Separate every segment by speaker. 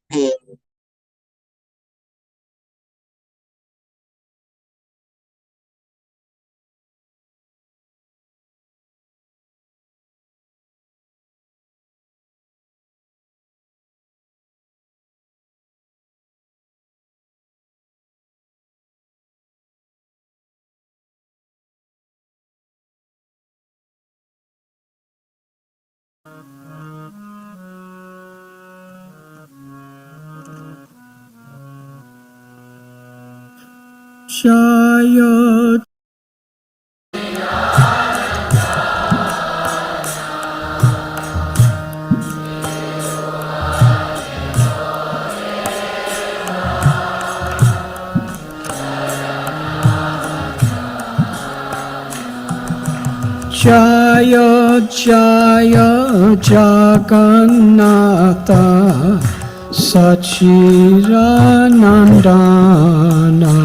Speaker 1: เพลง
Speaker 2: ชายาJagannatha Sachiranandana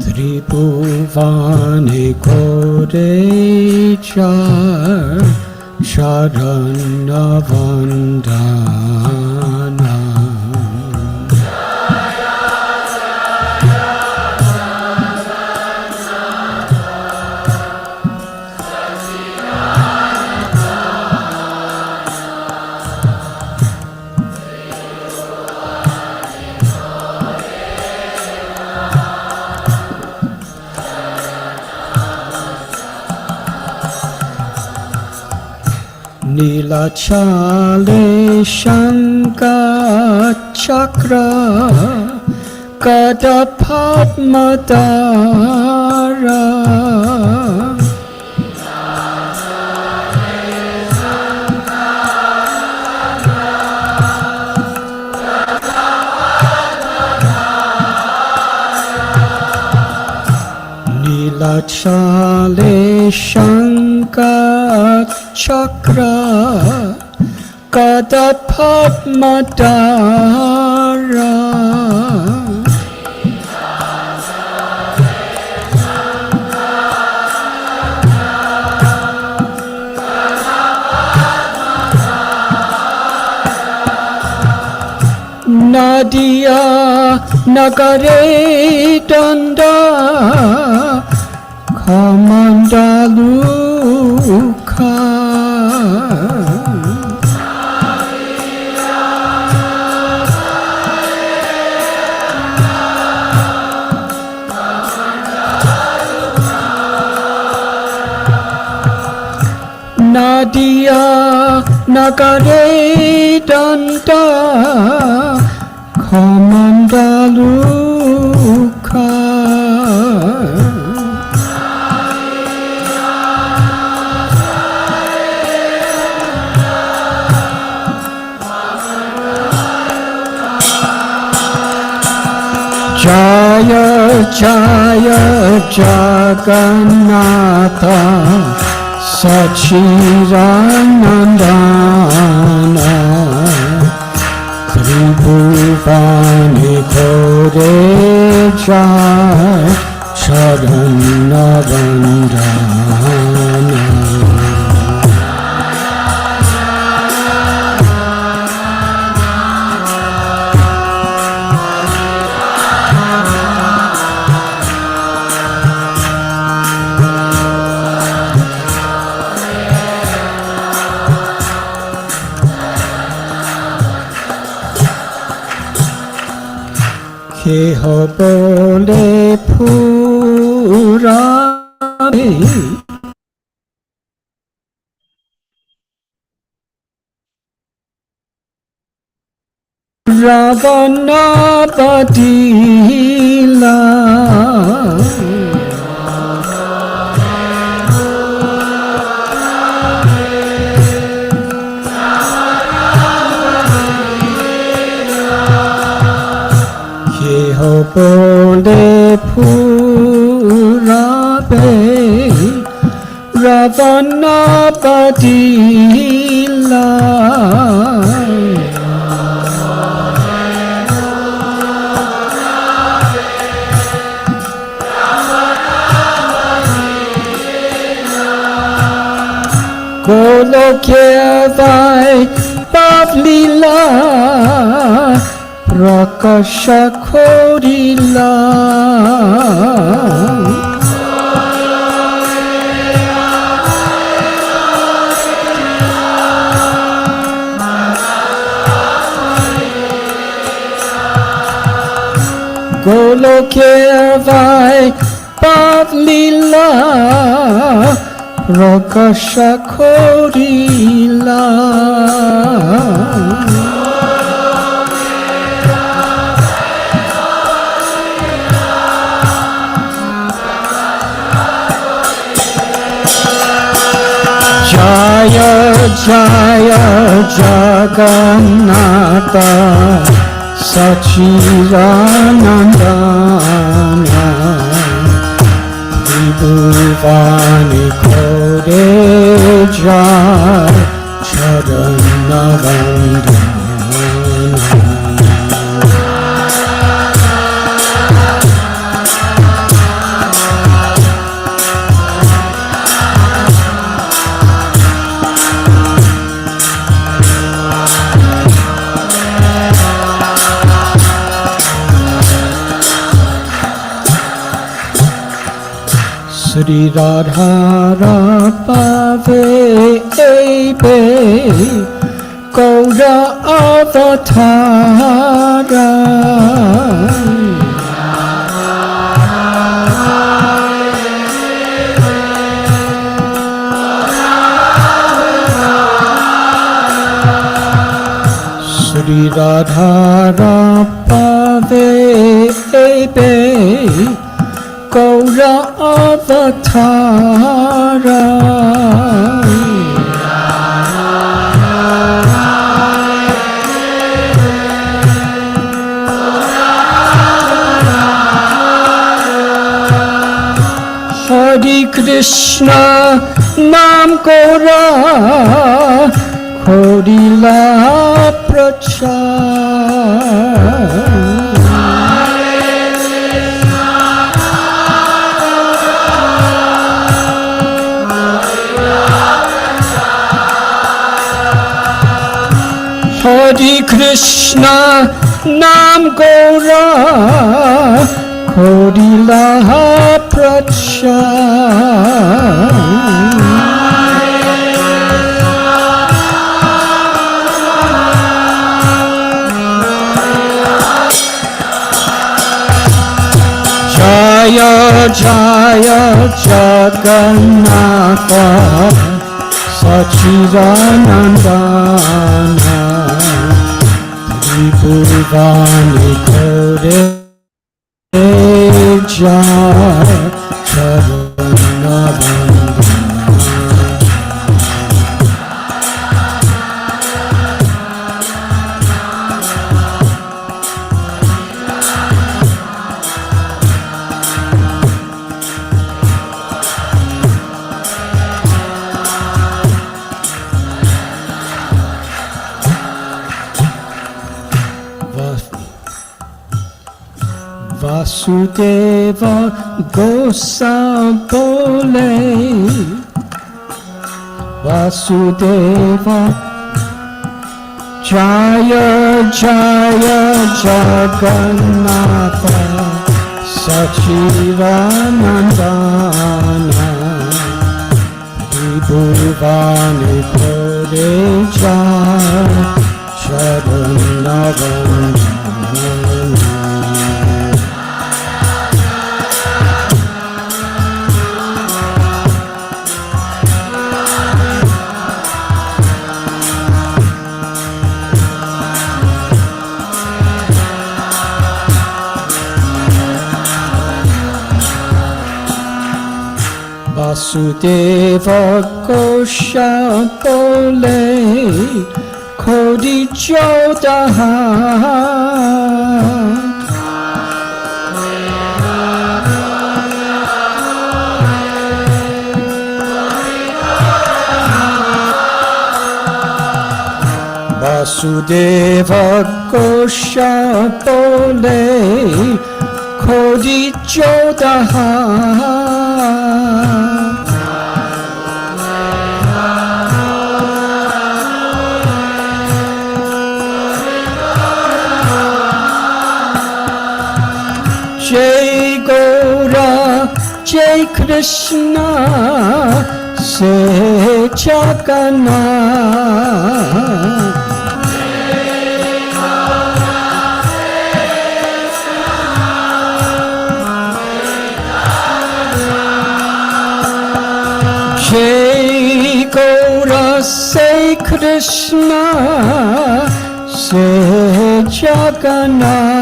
Speaker 2: Tribhuvane Korecha Sharanavandana Nilachale Shanka Chakra Gadapadmadara Nilachale Shanka Chakra Gadapadmadara Nadia Nagare Danda Kamandaluka Nadia Nagare Danda Kamandaluka Jaya Jaya Jagannatha Sachiranandana Tribhuvane Korecha Sharanavandana Keho bole purame Ravana Padila Bole purabe Ravana Padila Golokya vai Pavlila Prakasha Korila Golokevai Pavlila Prakasha Korila Jaya Jaya Jagannatha Sachidanandana Vibhuvani Kore Jai Charanavandana Sri Radha Pave Ebe Gaura Avatara Sri Radha Pave Ebe Gaura Avatara Hare Krishna Nam Gaura Korila Prachar Hare Krishna Nam Gaura Korila Prachar Jaya Jaya Jagannatha Sachidanandana Vibhuvani Kore Jai Charanavandana Vasudeva Gosambole Vasudeva Jaya Jaya Jagannatha Sachidanandana Vibhuvani Kore Jai Charanavandana Vasudeva Gosambole Kodi Jodaha Vasudeva Gosambole Kodi Jodaha Jai Gaura, Jai Krishna, Say Jagannath. Jai Gaura, Say Krishna, Say Jagannath.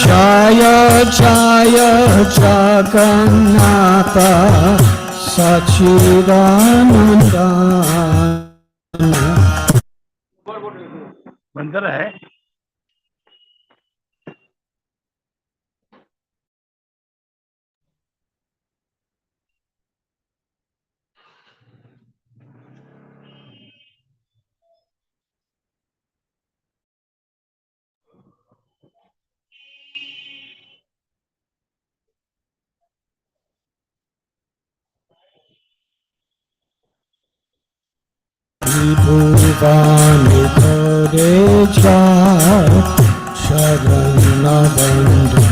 Speaker 2: Jaya Jaya Jagannatha Sachidananda.
Speaker 1: बंदर है
Speaker 2: Bhuvani Kore Jai Sharanabandha.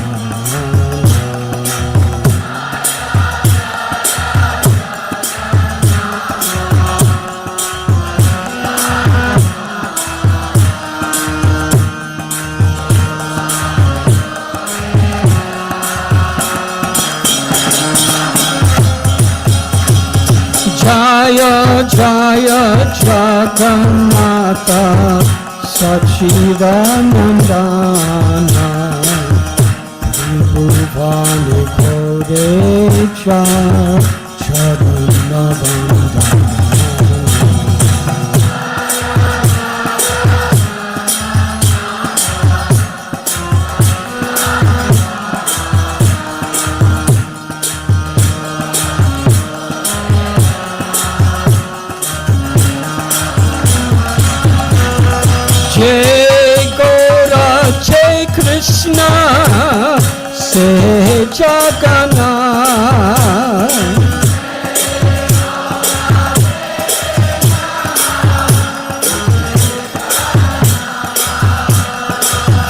Speaker 2: Jaya Jaya Jagannatha Sachidanandana. Bhuvani Kore Jai Sharanabandha. Jai Gaura, Jai Krishna, Say Jagannath.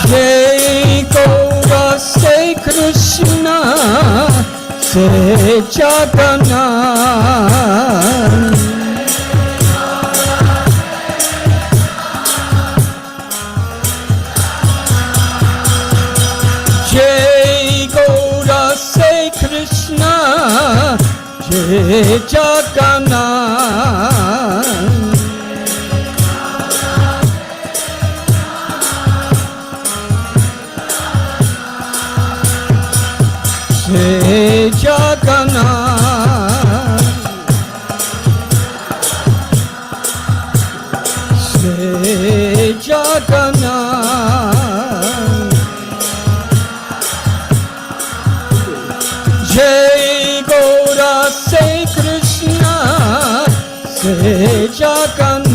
Speaker 2: Jai Gaura, Say Krishna, Say Jagannath. Jai Gaura, Say Krishna, Jai Jagannath. Say Jagannath. Say Jagannath. Jai Gaura, Say Krishna, Say Jagannath.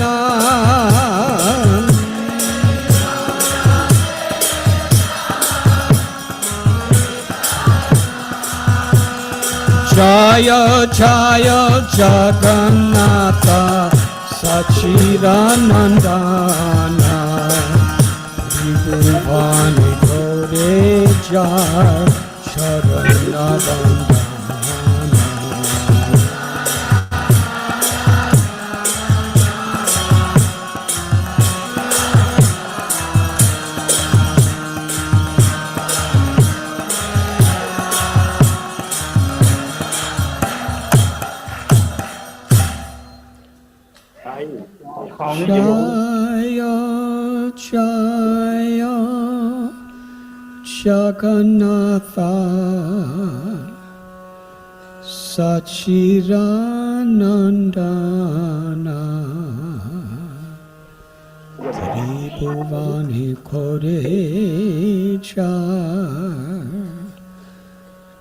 Speaker 2: Jaya Jaya Jagannatha Sachidanandana. Bhuvani Kore Jai Sharanabandha. Jaya Jaya Jaganatha Sachidanandana. Tribhuvani Kore Jai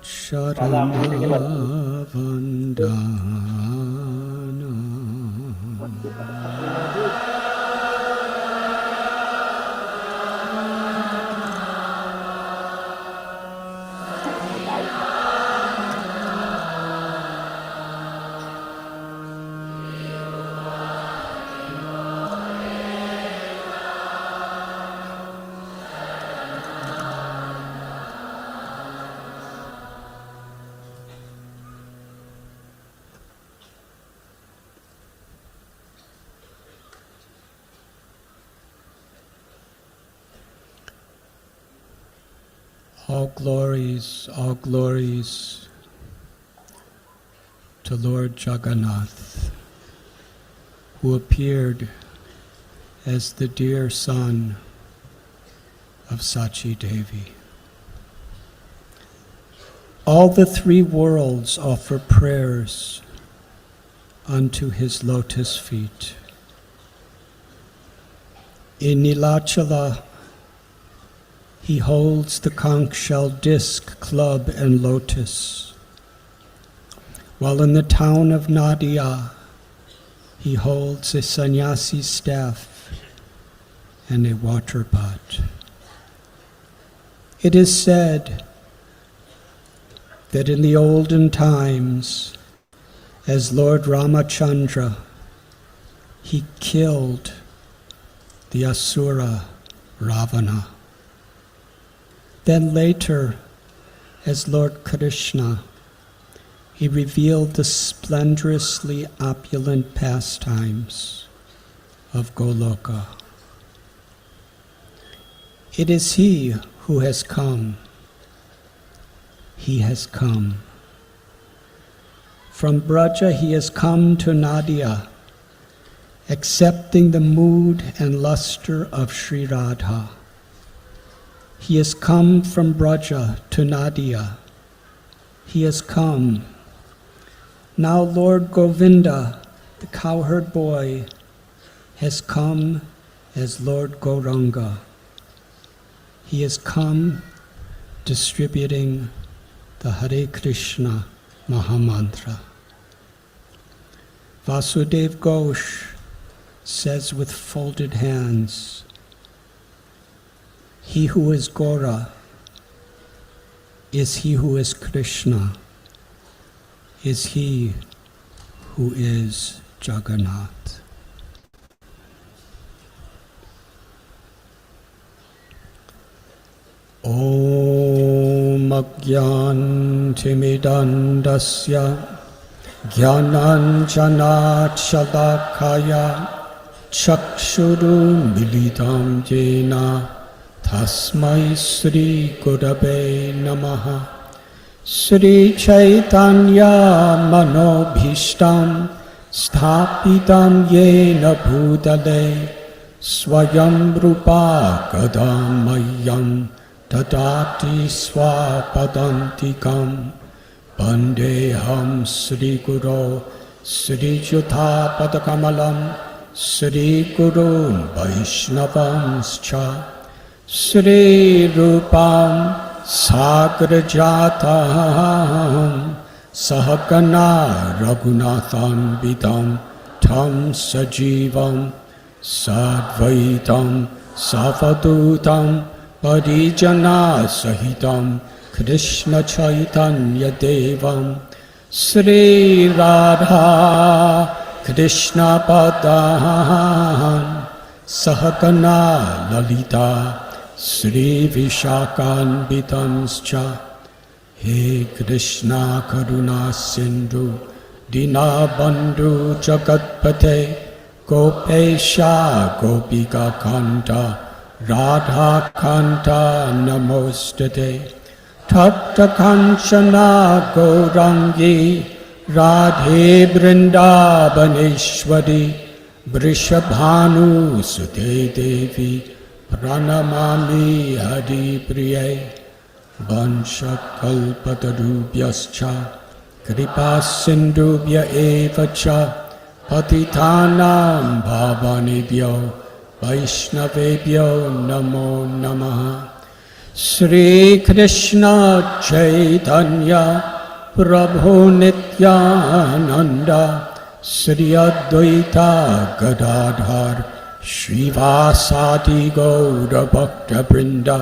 Speaker 2: Sharanabandhana. All glories to Lord Jagannath, who appeared as the dear son of Sachi Devi. All the three worlds offer prayers unto his lotus feet. In Nilachala, he holds the conch shell disc, club, and lotus, while in the town of Nadia, he holds a sannyasi staff and a water pot. It is said that in the olden times, as Lord Ramachandra, he killed the Asura Ravana. Then later, as Lord Krishna, he revealed the splendorously opulent pastimes of Goloka. It is he who has come. He has come. From Braja he has come to Nadia, accepting the mood and luster of Sri Radha. He has come from Braja to Nadia. He has come. Now Lord Govinda, the cowherd boy, has come as Lord Gauranga. He has come distributing the Hare Krishna Mahamantra. Vasudev Ghosh says with folded hands, he who is Gaura is he who is Krishna, is he who is Jagannath. Om Agyantimidandasya Jnananjana Shalakaya Chakshuru Militam Jena Tasmai Sri Gurave Namaha. Sri Chaitanya Manobhishtam Sthapitam Yena Bhutale Swayam Rupa Kadamayam Tadati Swapadantikam Bandeham Sri Guru Sri Jutha Padakamalam Sri Gurun Vaishnavanscha Sri Rupam Sagrajatam Sahakana Raghunathan Vidam Tam Sajivam Sadvaitam Savadutam Parijana Sahitam Krishna Chaitanya Devam Sri Radha Krishna Padan Sahakana Lalita Sri Vishakan Bitanscha. He Krishna Karuna Sindhu Dina Bandhu Jagatpate Gopesha Gopika Kanta Radha Kanta Namostate Tapta Kanchana Gaurangi Radhe Vrindavaneshwari Vrishabhanu Sute Devi Pranamami Hari Priye Vanshakalpatarubhyascha Kripa Sindhubhya Evacha Patitanam Bhavanebhyo Vaishnavebhyo Namo Namaha. Sri Krishna Chaitanya Prabhu Nityananda Sri Advaita Gadadhar Srivasadi Gaura Bhakta Brinda.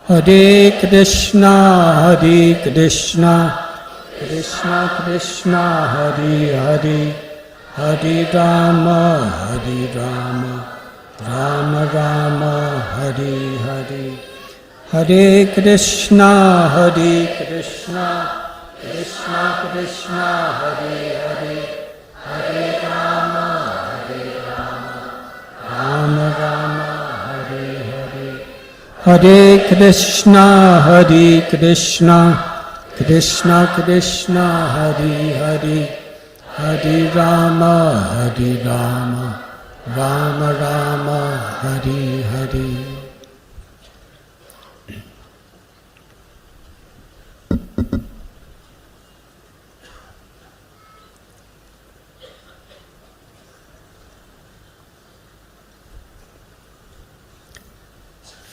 Speaker 2: Hare Krishna Krishna Krishna Hare Hare Hare Rama Rama Rama Hare Hare. Hare Krishna Krishna Krishna Hare Hare Hare Rama Rama Rama Hare Hare. Hare Krishna, Hare Krishna, Krishna Krishna, Hare Hare, Hare Rama, Hare Rama, Rama Rama, Hare Hare.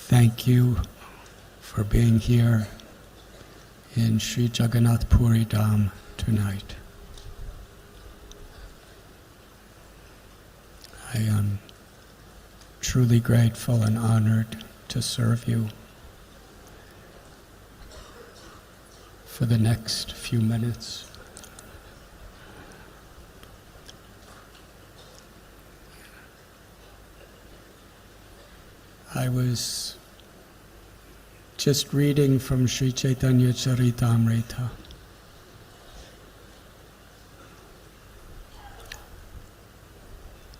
Speaker 2: Thank you for being here in Sri Jagannath Puri Dham tonight. I am truly grateful and honored to serve you for the next few minutes. I was just reading from Sri Chaitanya Charitamrita.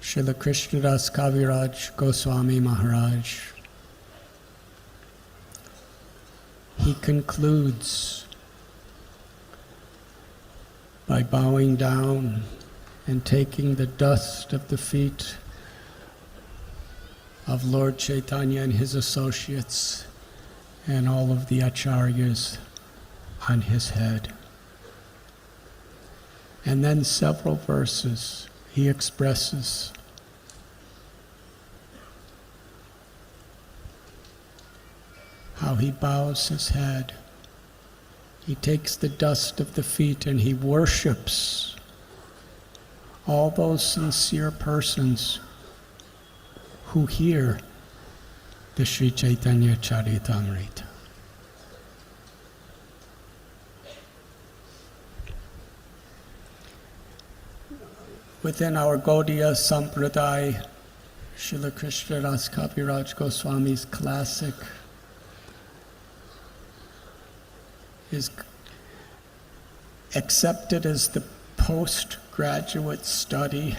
Speaker 2: Srila Krishnadas Kaviraj Goswami Maharaj, he concludes by bowing down and taking the dust of the feet of Lord Chaitanya and his associates and all of the acharyas on his head. And then several verses he expresses how he bows his head. He takes the dust of the feet and he worships all those sincere persons who hear the Sri Chaitanya Charitamrita. Within our Gaudiya Sampradaya, Srila Krishnadas Kaviraj Goswami's classic is accepted as the postgraduate study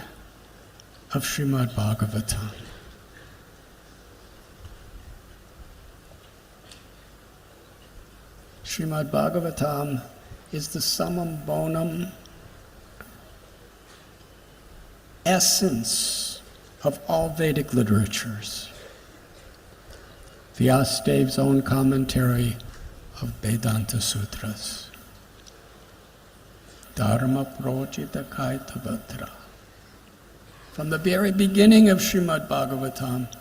Speaker 2: of Srimad Bhagavatam. Srimad Bhagavatam is the summum bonum essence of all Vedic literatures. Vyasadev's own commentary of Vedanta Sutras. Dharma Projita Kaitavatra. From the very beginning of Srimad Bhagavatam,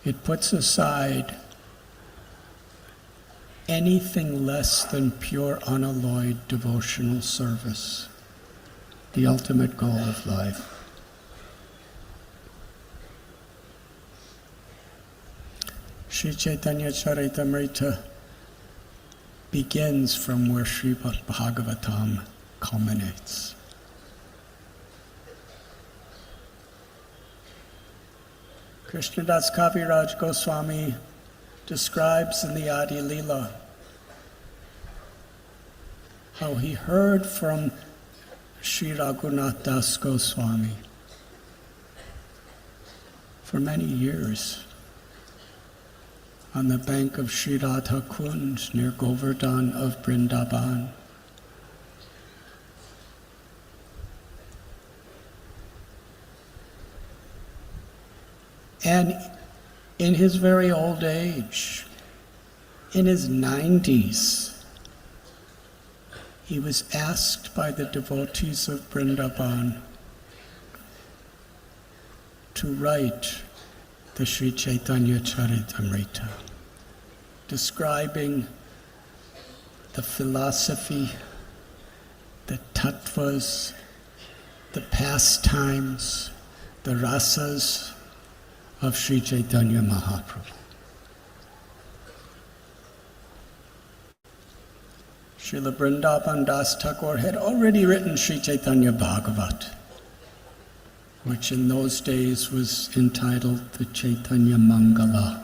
Speaker 2: it puts aside anything less than pure unalloyed devotional service, the ultimate goal of life. Sri Chaitanya Charitamrita begins from where Srimad Bhagavatam culminates. Krishnadas Kaviraj Goswami describes in the Adi Lila how he heard from Sri Raghunath Das Goswami for many years on the bank of Sri Radha Kund near Govardhan of Vrindavan. And in his very old age, in his 90s, he was asked by the devotees of Vrindavan to write the Sri Chaitanya Charitamrita, describing the philosophy, the tattvas, the pastimes, the rasas of Sri Chaitanya Mahaprabhu. Srila Vrindavan Das Thakur had already written Sri Chaitanya Bhagavat, which in those days was entitled the Chaitanya Mangala.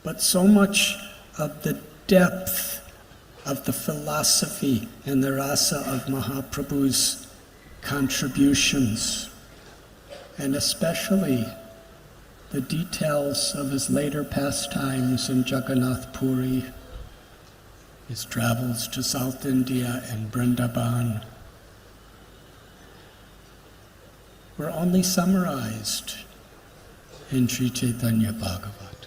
Speaker 2: But so much of the depth of the philosophy and the rasa of Mahaprabhu's contributions and especially the details of his later pastimes in Jagannath Puri, his travels to South India and Vrindavan, were only summarized in Sri Chaitanya Bhagavat.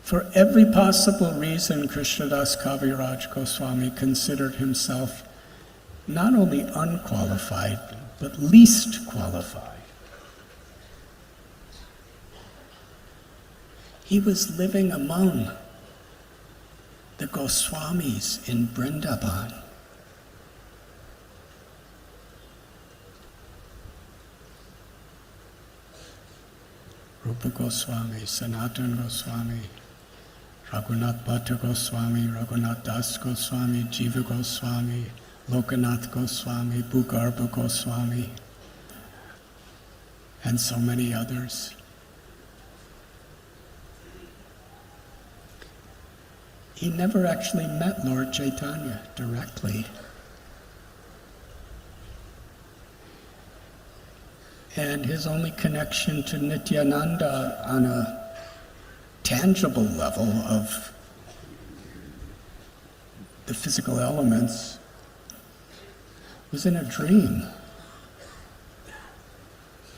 Speaker 2: For every possible reason, Krishnadas Kaviraj Goswami considered himself not only unqualified, but least qualified. He was living among the Goswamis in Vrindavan. Rupa Goswami, Sanatana Goswami, Raghunath Bhatta Goswami, Raghunath Das Goswami, Jiva Goswami, Lokanath Goswami, Bhugarbha Goswami, and so many others. He never actually met Lord Chaitanya directly. And his only connection to Nityananda on a tangible level of the physical elements was in a dream.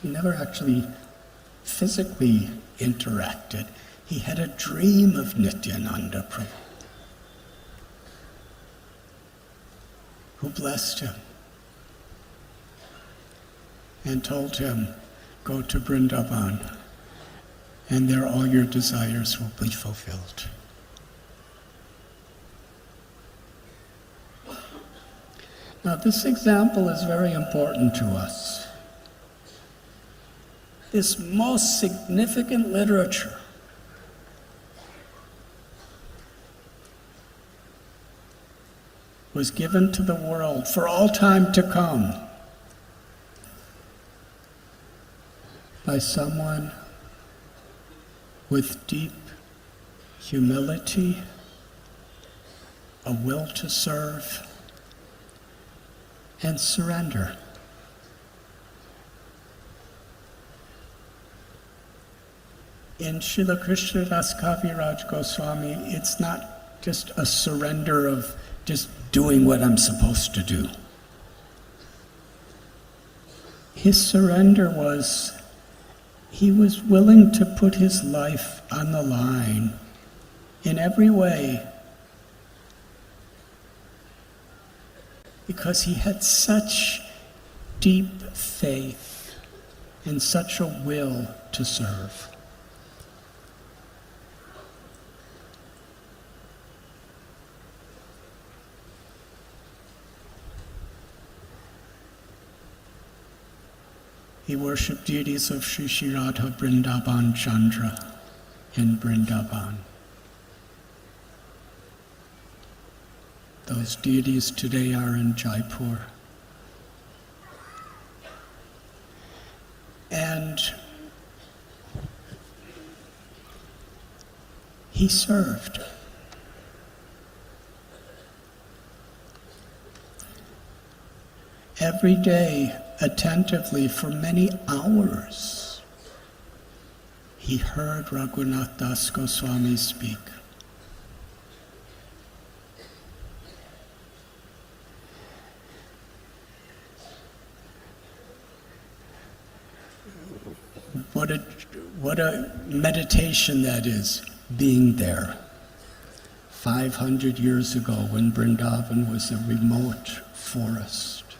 Speaker 2: He never actually physically interacted. He had a dream of Nityananda Prabhu, who blessed him and told him, go to Vrindavan, and there all your desires will be fulfilled. Now, this example is very important to us. This most significant literature was given to the world for all time to come by someone with deep humility, a will to serve, and surrender. In Srila Krishnadas Kaviraj Goswami, it's not just a surrender of just doing what I'm supposed to do. His surrender was, he was willing to put his life on the line in every way because he had such deep faith and such a will to serve. He worshipped deities of Sri Sri Radha Vrindavan Chandra in Vrindavan. Those deities today are in Jaipur. And he served. Every day, attentively for many hours, he heard Raghunath Das Goswami speak. What a meditation that is, being there. 500 years ago when Vrindavan was a remote forest.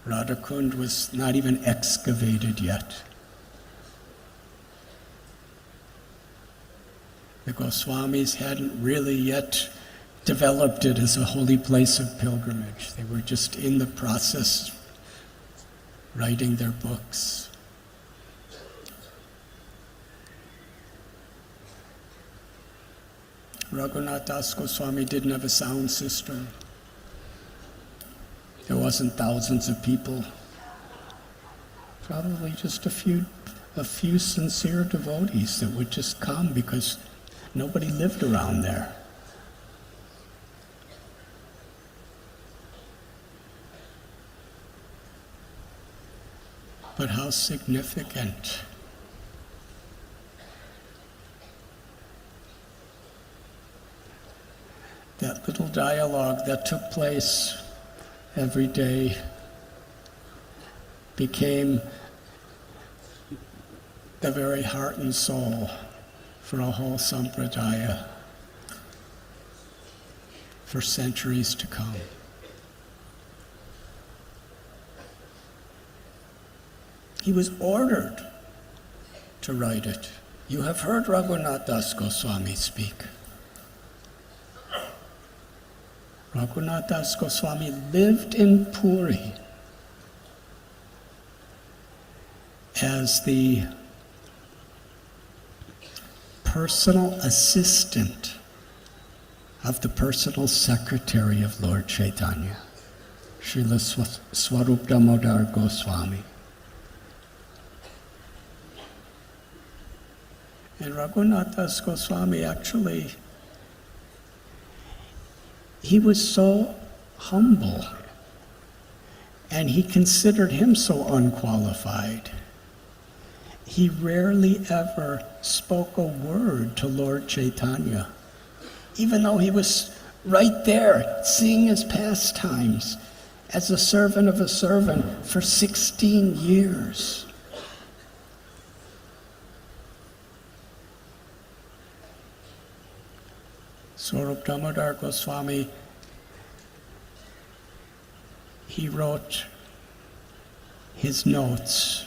Speaker 2: Radhakund was not even excavated yet. The Goswamis hadn't really yet developed it as a holy place of pilgrimage. They were just in the process, writing their books. Raghunath Das Goswami didn't have a sound system. There wasn't thousands of people. Probably just a few sincere devotees that would just come because nobody lived around there. but how significant. That little dialogue that took place every day became the very heart and soul for a whole sampradaya for centuries to come. He was ordered to write it. You have heard Raghunath Das Goswami speak. Raghunath Das Goswami lived in Puri as the personal assistant of the personal secretary of Lord Chaitanya, Srila Swarup Damodar Goswami. And Raghunath Das Goswami actually, he was so humble, and he considered him so unqualified. He rarely ever spoke a word to Lord Chaitanya, even though he was right there seeing his pastimes as a servant of a servant for 16 years. Swarup Damodar Goswami, he wrote his notes,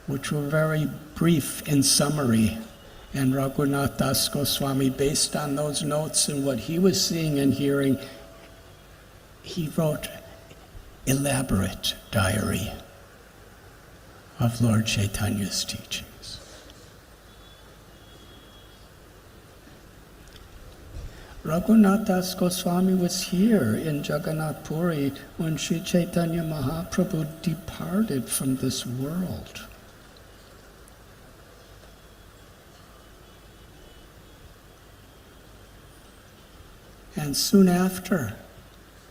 Speaker 2: which were very brief in summary, and Raghunath Das Goswami, based on those notes and what he was seeing and hearing, he wrote elaborate diary of Lord Chaitanya's teachings. Raghunath Das Goswami was here in Jagannath Puri when Sri Chaitanya Mahaprabhu departed from this world. And soon after,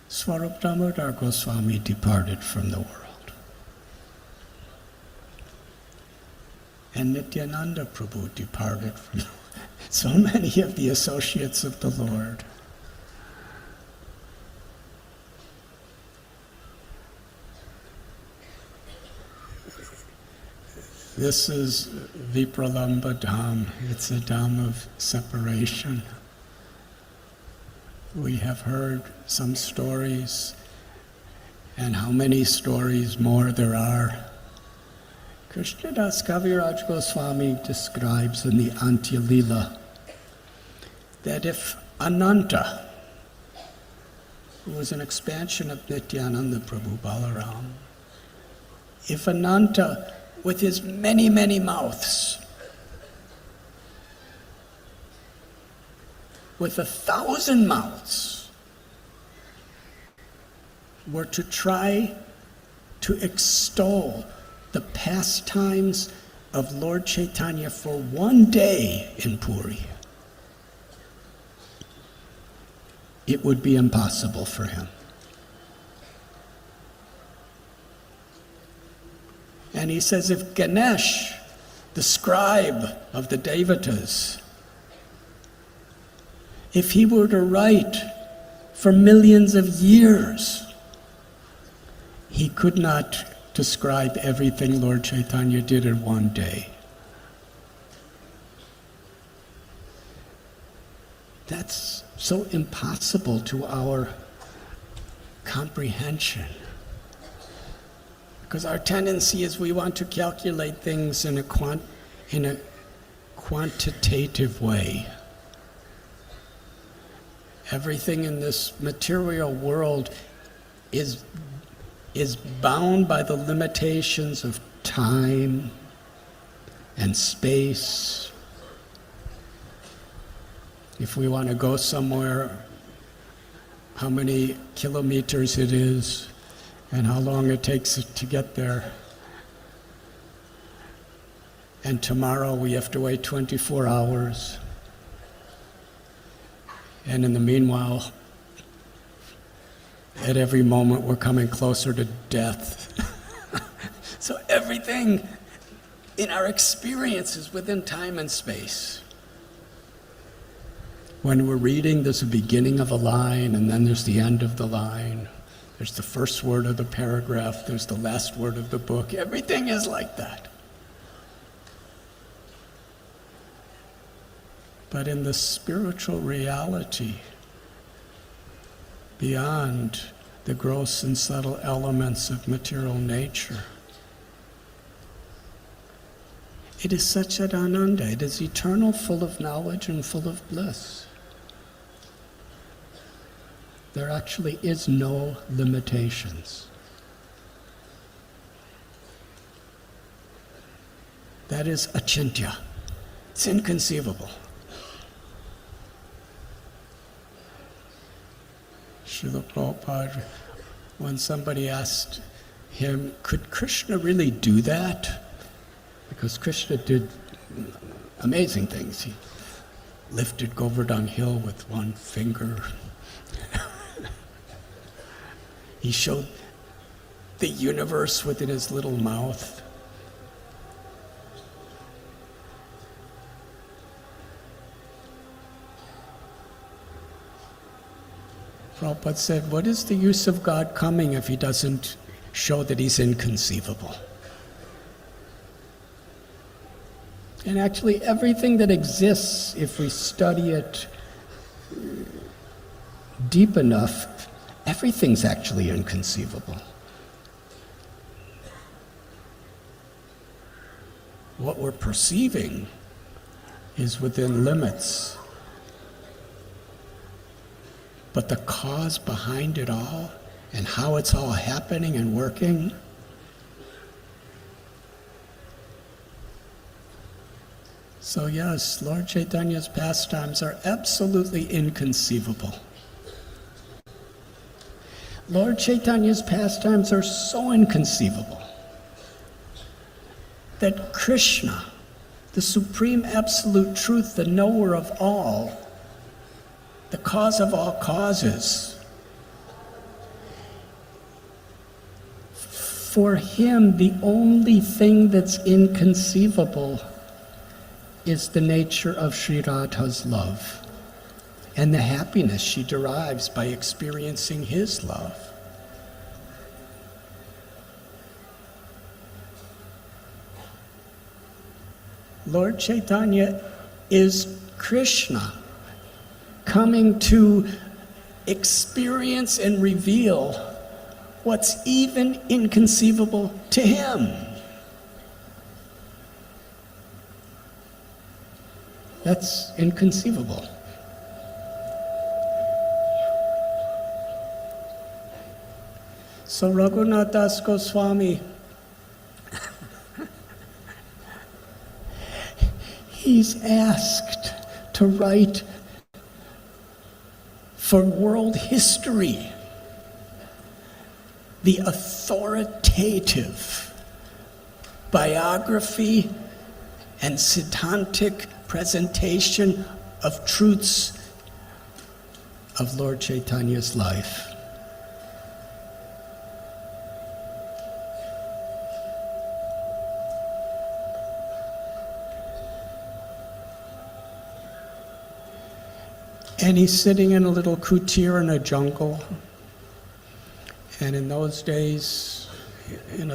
Speaker 2: Swarup Damodar Goswami departed from the world. And Nityananda Prabhu departed from the world. So many of the associates of the Lord. This is Vipralamba Dham. It's a Dham of separation. We have heard some stories, and how many stories more there are. Krishnadas Kaviraj Goswami describes in the Antya Lila that if Ananta, who was an expansion of Nityananda Prabhu Balaram, if Ananta, with his many, many mouths, with 1,000 mouths, were to try to extol the pastimes of Lord Chaitanya for one day in Puri, it would be impossible for him. And he says if Ganesh, the scribe of the Devatas, if he were to write for millions of years, he could not describe everything Lord Chaitanya did in one day. That's so impossible to our comprehension. Because our tendency is we want to calculate things in a quantitative way. Everything in this material world is bound by the limitations of time and space. If we want to go somewhere, how many kilometers it is and how long it takes to get there. And tomorrow we have to wait 24 hours. And in the meanwhile, at every moment we're coming closer to death. So everything in our experience is within time and space. When we're reading, there's a beginning of a line, and then there's the end of the line. There's the first word of the paragraph, there's the last word of the book. Everything is like that. But in the spiritual reality, beyond the gross and subtle elements of material nature, it is such an ananda, it is eternal, full of knowledge and full of bliss. There actually is no limitations. That is achintya. It's inconceivable. Srila Prabhupada, when somebody asked him, could Krishna really do that? Because Krishna did amazing things. He lifted Govardhan Hill with one finger. He showed the universe within his little mouth. Prabhupada said, what is the use of God coming if he doesn't show that he's inconceivable? And actually everything that exists, if we study it deep enough, everything's actually inconceivable. What we're perceiving is within limits. But the cause behind it all and how it's all happening and working, so yes, Lord Chaitanya's pastimes are absolutely inconceivable. Lord Chaitanya's pastimes are so inconceivable that Krishna, the supreme absolute truth, the knower of all, the cause of all causes, for him the only thing that's inconceivable is the nature of Sri Radha's love and the happiness she derives by experiencing his love. Lord Chaitanya is Krishna coming to experience and reveal what's even inconceivable to him. That's inconceivable. So Raghunath Das Goswami, he's asked to write for world history the authoritative biography and Siddhantic presentation of truths of Lord Chaitanya's life. And he's sitting in a little kutir in a jungle. And in those days,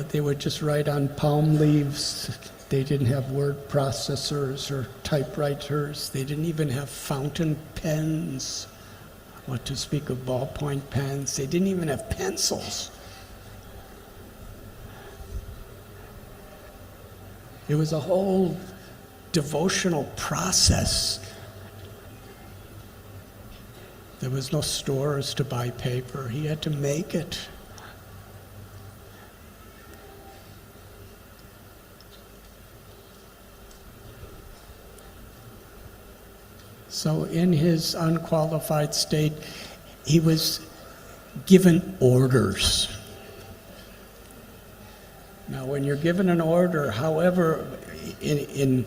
Speaker 2: they would just write on palm leaves. They didn't have word processors or typewriters. They didn't even have fountain pens, what to speak of ballpoint pens. They didn't even have pencils. It was a whole devotional process. There was no stores to buy paper. He had to make it. So in his unqualified state, he was given orders. Now, when you're given an order, however, in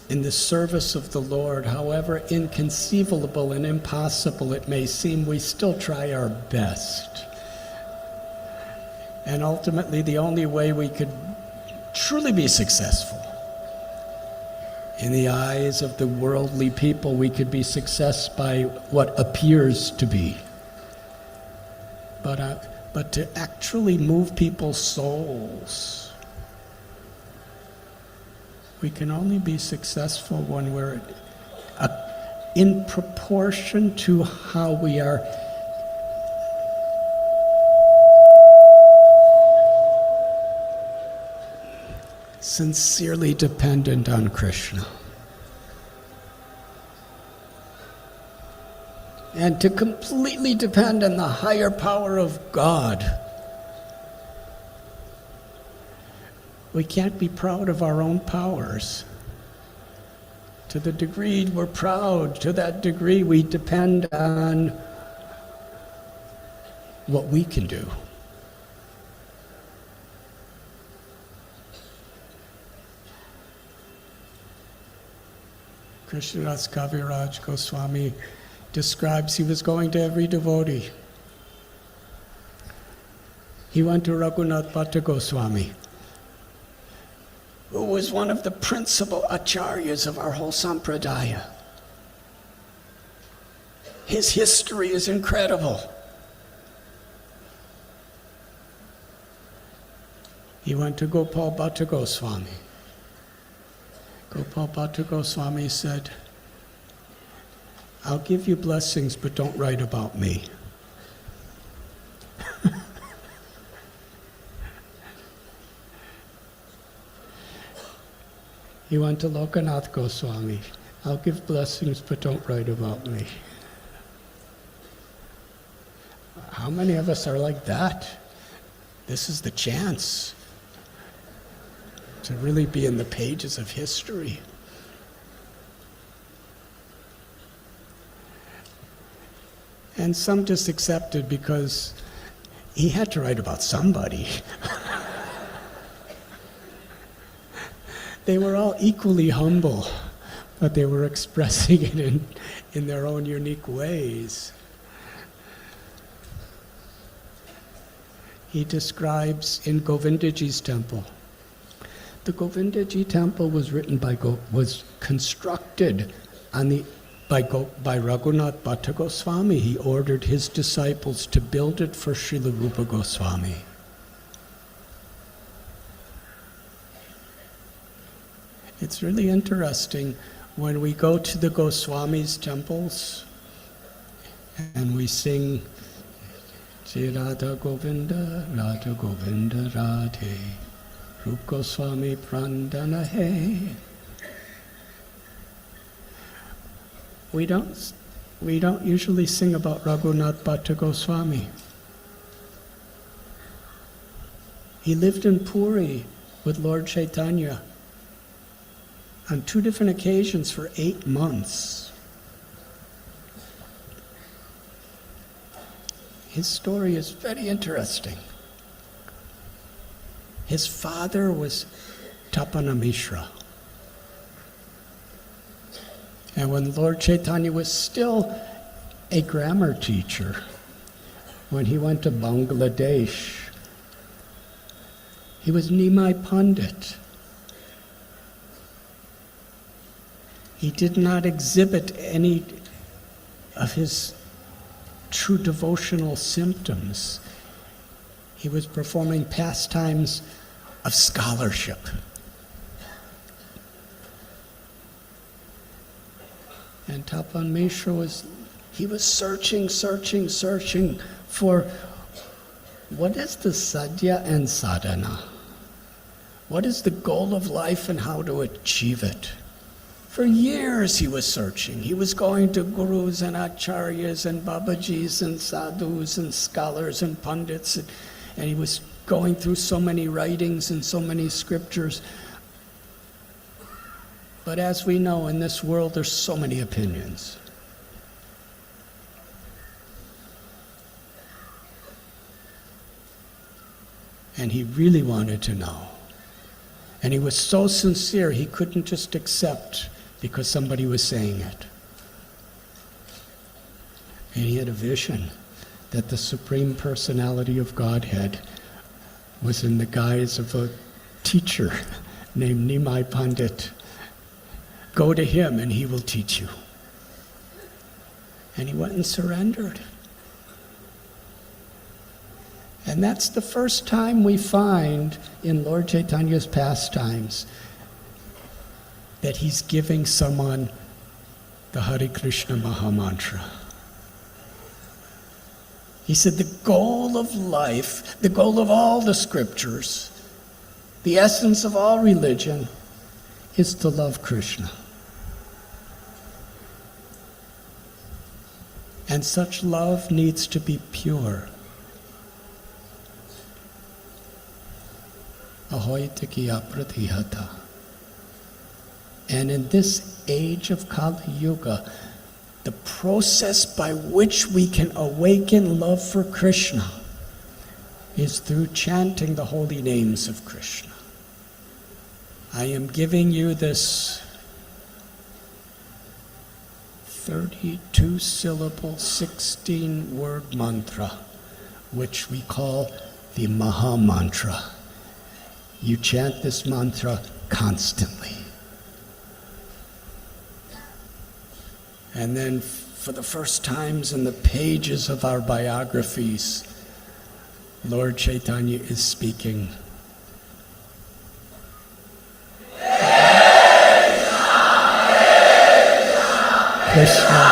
Speaker 2: the service of the Lord, however inconceivable and impossible it may seem, we still try our best. And ultimately, the only way we could truly be successful, in the eyes of the worldly people, we could be success by what appears to be. But to actually move people's souls, we can only be successful when we're in proportion to how we are sincerely dependent on Krishna. And to completely depend on the higher power of God. We can't be proud of our own powers. To the degree we're proud, to that degree we depend on what we can do. Krishnadas Kaviraj Goswami describes he was going to every devotee. He went to Raghunath Bhatta Goswami, who was one of the principal acharyas of our whole sampradaya. His history is incredible. He went to Gopal Bhatta Goswami. Gopal Bhatta Goswami said, "I'll give you blessings, but don't write about me." He went to Lokanath Goswami. "I'll give blessings, but don't write about me." How many of us are like that? This is the chance to really be in the pages of history. And some just accepted because he had to write about somebody. They were all equally humble, but they were expressing it in their own unique ways. He describes in Govindaji's temple. The Govindaji temple was constructed by Raghunath Bhatta Goswami. He ordered his disciples to build it for Srila Rupa Goswami. It's really interesting when we go to the Goswamis' temples and we sing Jai Radha Govinda, Radha Govinda Radhe, Rup Goswami Prandana Hai. We don't usually sing about Raghunath Bhatta Goswami. He lived in Puri with Lord Chaitanya on 2 different occasions for 8 months. His story is very interesting. His father was Tapana Mishra. And when Lord Chaitanya was still a grammar teacher, when he went to Bangladesh, he was Nimai Pandit. He did not exhibit any of his true devotional symptoms. He was performing pastimes of scholarship. And Tapan Mishra was searching for what is the sadhya and sadhana? What is the goal of life and how to achieve it? For years he was searching. He was going to gurus and acharyas and babajis and sadhus and scholars and pundits, and he was going through so many writings and so many scriptures. But as we know, in this world there's so many opinions. And he really wanted to know. And he was so sincere, he couldn't just accept because somebody was saying it. And he had a vision that the Supreme Personality of Godhead was in the guise of a teacher named Nimai Pandit. Go to him and he will teach you. And he went and surrendered. And that's the first time we find in Lord Chaitanya's pastimes that he's giving someone the Hare Krishna Mahamantra. He said the goal of life, the goal of all the scriptures, the essence of all religion is to love Krishna. And such love needs to be pure. Ahoitiki apratihata. And in this age of Kali Yuga, the process by which we can awaken love for Krishna is through chanting the holy names of Krishna. I am giving you this 32-syllable, 16-word mantra, which we call the Maha Mantra. You chant this mantra constantly. And then for the first times in the pages of our biographies, Lord Chaitanya is speaking. Krishna.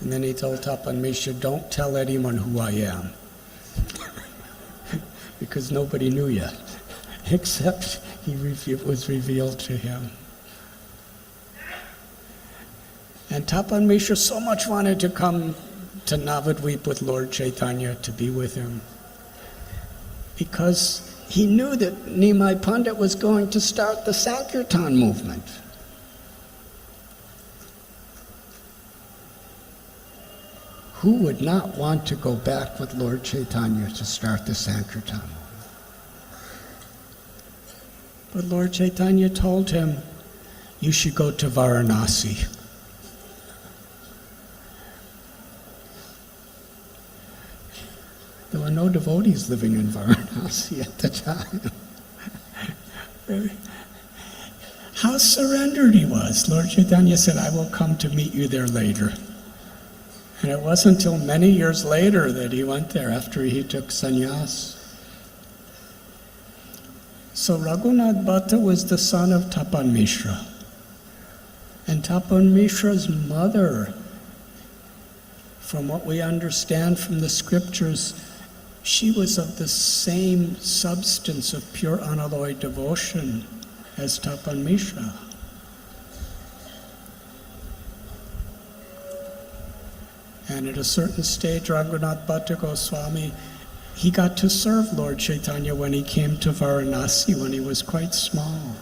Speaker 2: And then he told Tapan Misha, don't tell anyone who I am. Because nobody knew yet, except it was revealed to him. And Tapan Misha so much wanted to come to Navadvip with Lord Chaitanya to be with him, because he knew that Nimai Pandit was going to start the Sankirtan movement. Who would not want to go back with Lord Chaitanya to start the Sankirtan movement? But Lord Chaitanya told him, you should go to Varanasi. There were no devotees living in Varanasi at the time. How surrendered he was. Lord Chaitanya said, I will come to meet you there later. And it wasn't until many years later that he went there, after he took sannyas. So Raghunath Bhatta was the son of Tapan Mishra. And Tapan Mishra's mother, from what we understand from the scriptures, she was of the same substance of pure unalloyed devotion as Tapan Mishra. And at a certain stage, Raghunath Bhatta Goswami, he got to serve Lord Chaitanya when he came to Varanasi when he was quite small.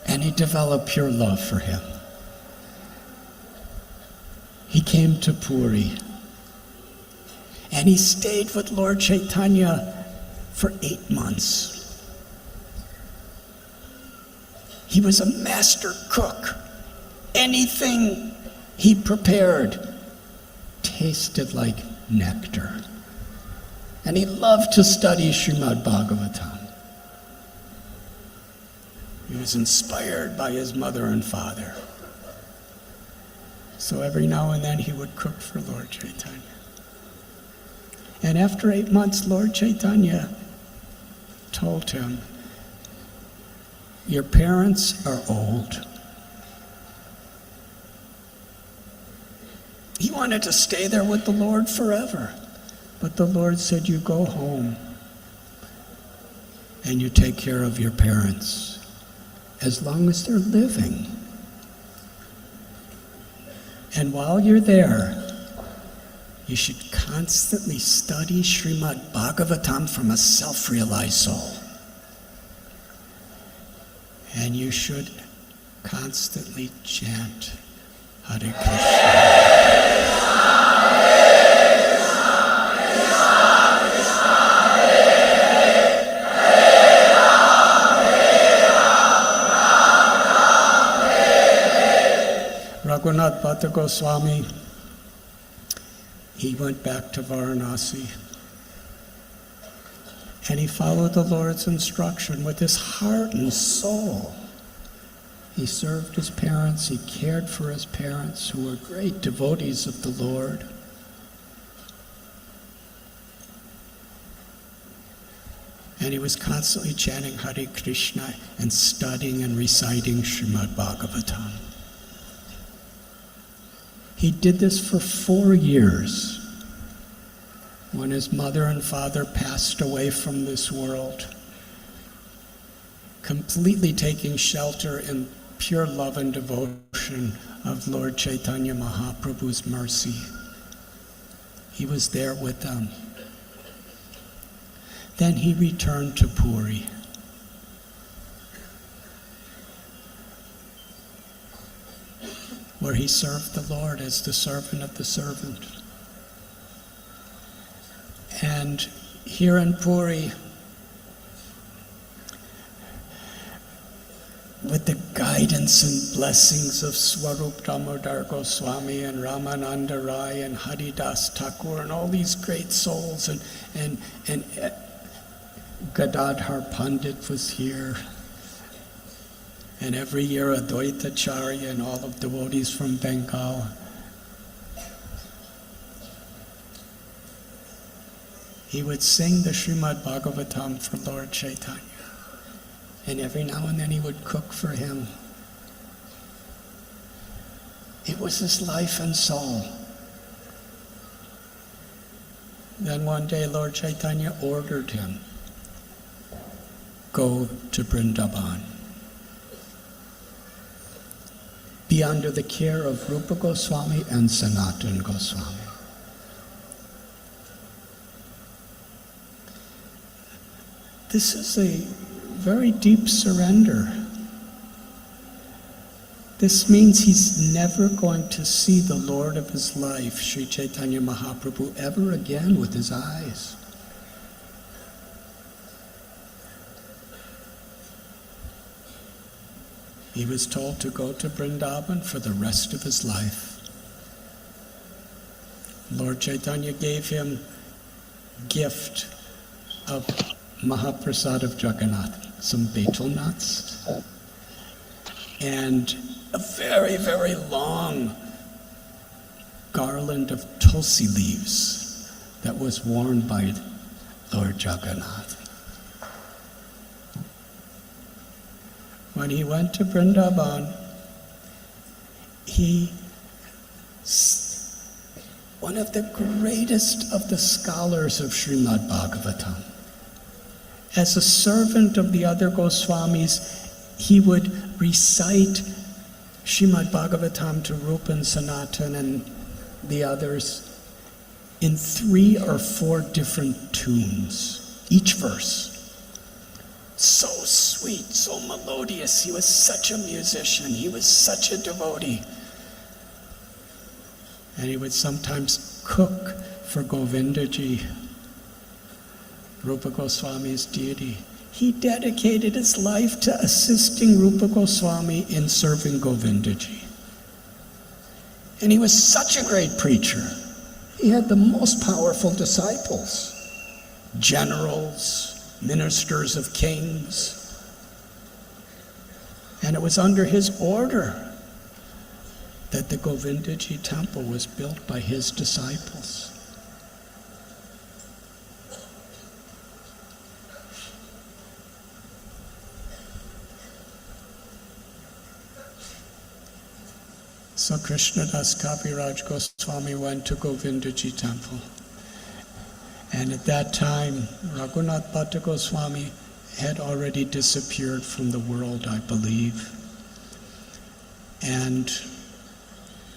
Speaker 2: And he developed pure love for him. He came to Puri. And he stayed with Lord Chaitanya for 8 months. He was a master cook. Anything he prepared tasted like nectar. And he loved to study Srimad Bhagavatam. He was inspired by his mother and father. So every now and then he would cook for Lord Chaitanya. And after 8 months, Lord Chaitanya told him, your parents are old. He wanted to stay there with the Lord forever. But the Lord said, you go home and you take care of your parents as long as they're living. And while you're there, you should constantly study Srimad Bhagavatam from a self-realized soul. And you should constantly chant Hare Krishna. Raghunath Bhatta Goswami, he went back to Varanasi. And he followed the Lord's instruction with his heart and soul. He served his parents, he cared for his parents, who were great devotees of the Lord. And he was constantly chanting Hare Krishna and studying and reciting Srimad Bhagavatam. He did this for 4 years. When his mother and father passed away from this world, completely taking shelter in pure love and devotion of Lord Chaitanya Mahaprabhu's mercy. He was there with them. Then he returned to Puri. Where he served the Lord as the servant of the servant. And here in Puri, with the guidance and blessings of Swarup Damodar Goswami and Ramananda Rai and Haridas Thakur and all these great souls, and Gadadhar Pandit was here, and every year Advaitacharya and all of the devotees from Bengal. He would sing the Srimad Bhagavatam for Lord Chaitanya. And every now and then he would cook for him. It was his life and soul. Then one day Lord Chaitanya ordered him, go to Vrindavan. Be under the care of Rupa Goswami and Sanatana Goswami. This is a very deep surrender. This means he's never going to see the Lord of his life, Sri Chaitanya Mahaprabhu, ever again with his eyes. He was told to go to Vrindavan for the rest of his life. Lord Chaitanya gave him gift of Mahaprasad of Jagannath, some betel nuts, and a very, very long garland of tulsi leaves that was worn by Lord Jagannath. When he went to Vrindavan, one of the greatest of the scholars of Srimad Bhagavatam, as a servant of the other Goswamis, he would recite Srimad Bhagavatam to Rupa and Sanatana and the others in 3 or 4 different tunes, each verse. So sweet, so melodious. He was such a musician. He was such a devotee. And he would sometimes cook for Govindaji, Rupa Goswami's deity. He dedicated his life to assisting Rupa Goswami in serving Govindaji. And he was such a great preacher. He had the most powerful disciples, generals, ministers of kings. And it was under his order that the Govindaji temple was built by his disciples. So Krishnadas Kaviraj Goswami went to Govindaji temple. And at that time, Raghunath Bhatta Goswami had already disappeared from the world, I believe. And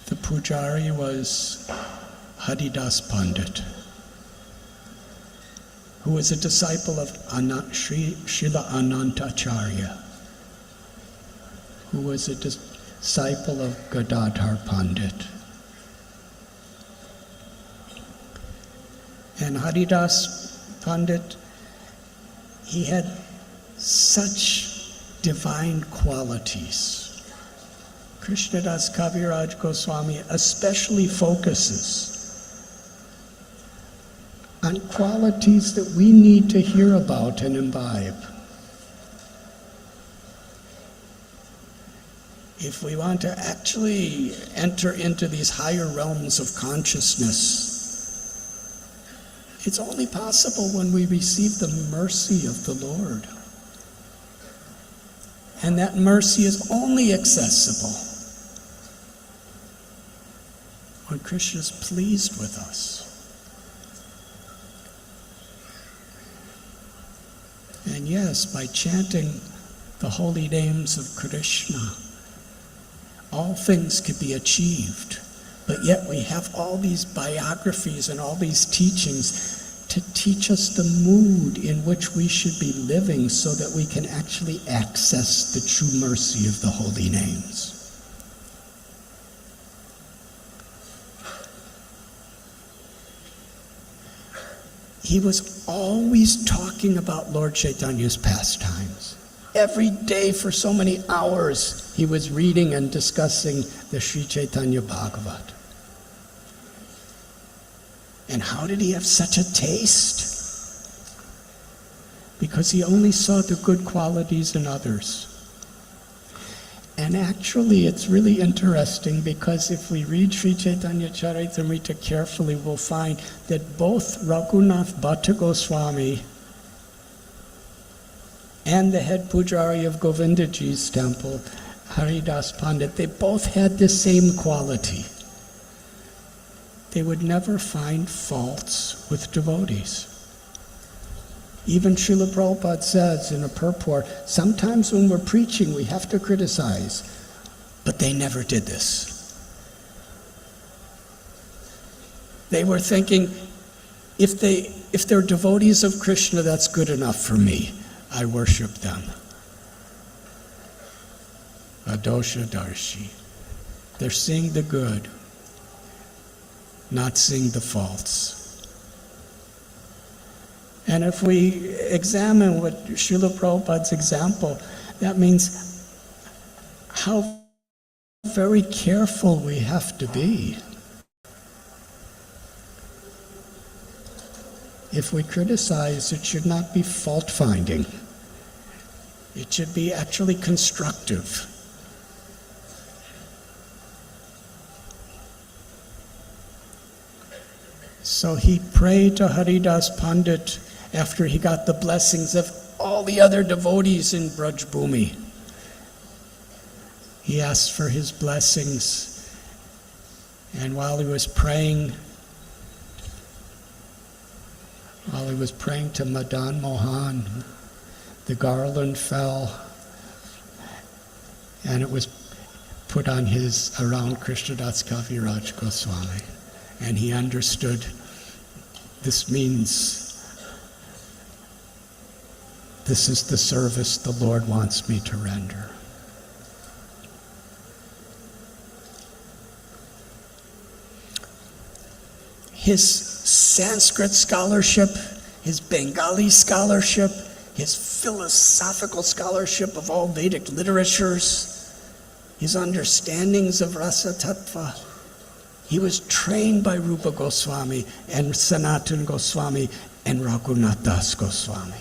Speaker 2: the pujari was Haridas Pandit, who was a disciple of Srila Anantacharya, who was a disciple of Gadadhar Pandit. And Haridas Pandit, he had such divine qualities. Krishnadas Kaviraj Goswami especially focuses on qualities that we need to hear about and imbibe. If we want to actually enter into these higher realms of consciousness, it's only possible when we receive the mercy of the Lord. And that mercy is only accessible when Krishna is pleased with us. And yes, by chanting the holy names of Krishna, all things could be achieved. But yet we have all these biographies and all these teachings to teach us the mood in which we should be living so that we can actually access the true mercy of the holy names. He was always talking about Lord Chaitanya's pastimes. Every day for so many hours he was reading and discussing the Sri Chaitanya Bhagavat. And how did he have such a taste? Because he only saw the good qualities in others. And actually it's really interesting because if we read Sri Chaitanya Charitamrita carefully, we'll find that both Raghunath Bhatta Goswami and the head pujari of Govindaji's temple, Haridas Pandit, they both had the same quality. They would never find faults with devotees. Even Srila Prabhupada says in a purport, sometimes when we're preaching we have to criticize, but they never did this. They were thinking, if they're devotees of Krishna, that's good enough for me. I worship them. Adosha Darshi. They're seeing the good, not seeing the faults. And if we examine what Srila Prabhupada's example, that means how very careful we have to be. If we criticize, it should not be fault-finding. It should be actually constructive. So he prayed to Haridas Pandit after he got the blessings of all the other devotees in Braj Bhumi. He asked for his blessings, and while he was praying to Madan Mohan, the garland fell, and it was put on around Krishnadas Kaviraj Goswami, and he understood this means this is the service the Lord wants me to render. His Sanskrit scholarship, his Bengali scholarship, his philosophical scholarship of all Vedic literatures, his understandings of Rasa Tattva. He was trained by Rupa Goswami and Sanatana Goswami and Raghunath Das Goswami.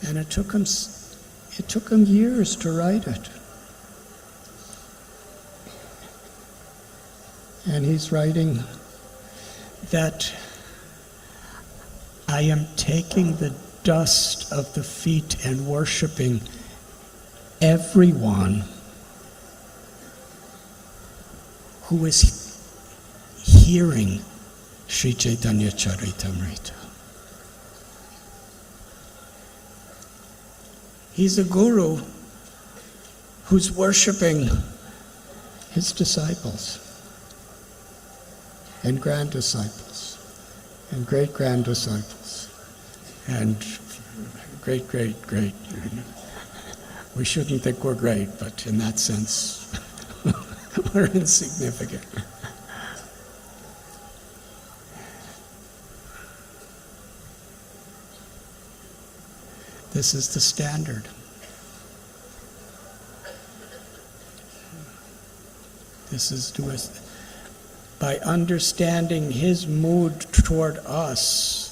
Speaker 2: And it took him years to write it. And he's writing that I am taking the dust of the feet and worshiping everyone who is hearing Sri Chaitanya Charitamrita. He's a guru who's worshiping his disciples and grand disciples and great-grand disciples and great. We shouldn't think we're great, but in that sense, we're insignificant. This is the standard. This is by understanding his mood toward us,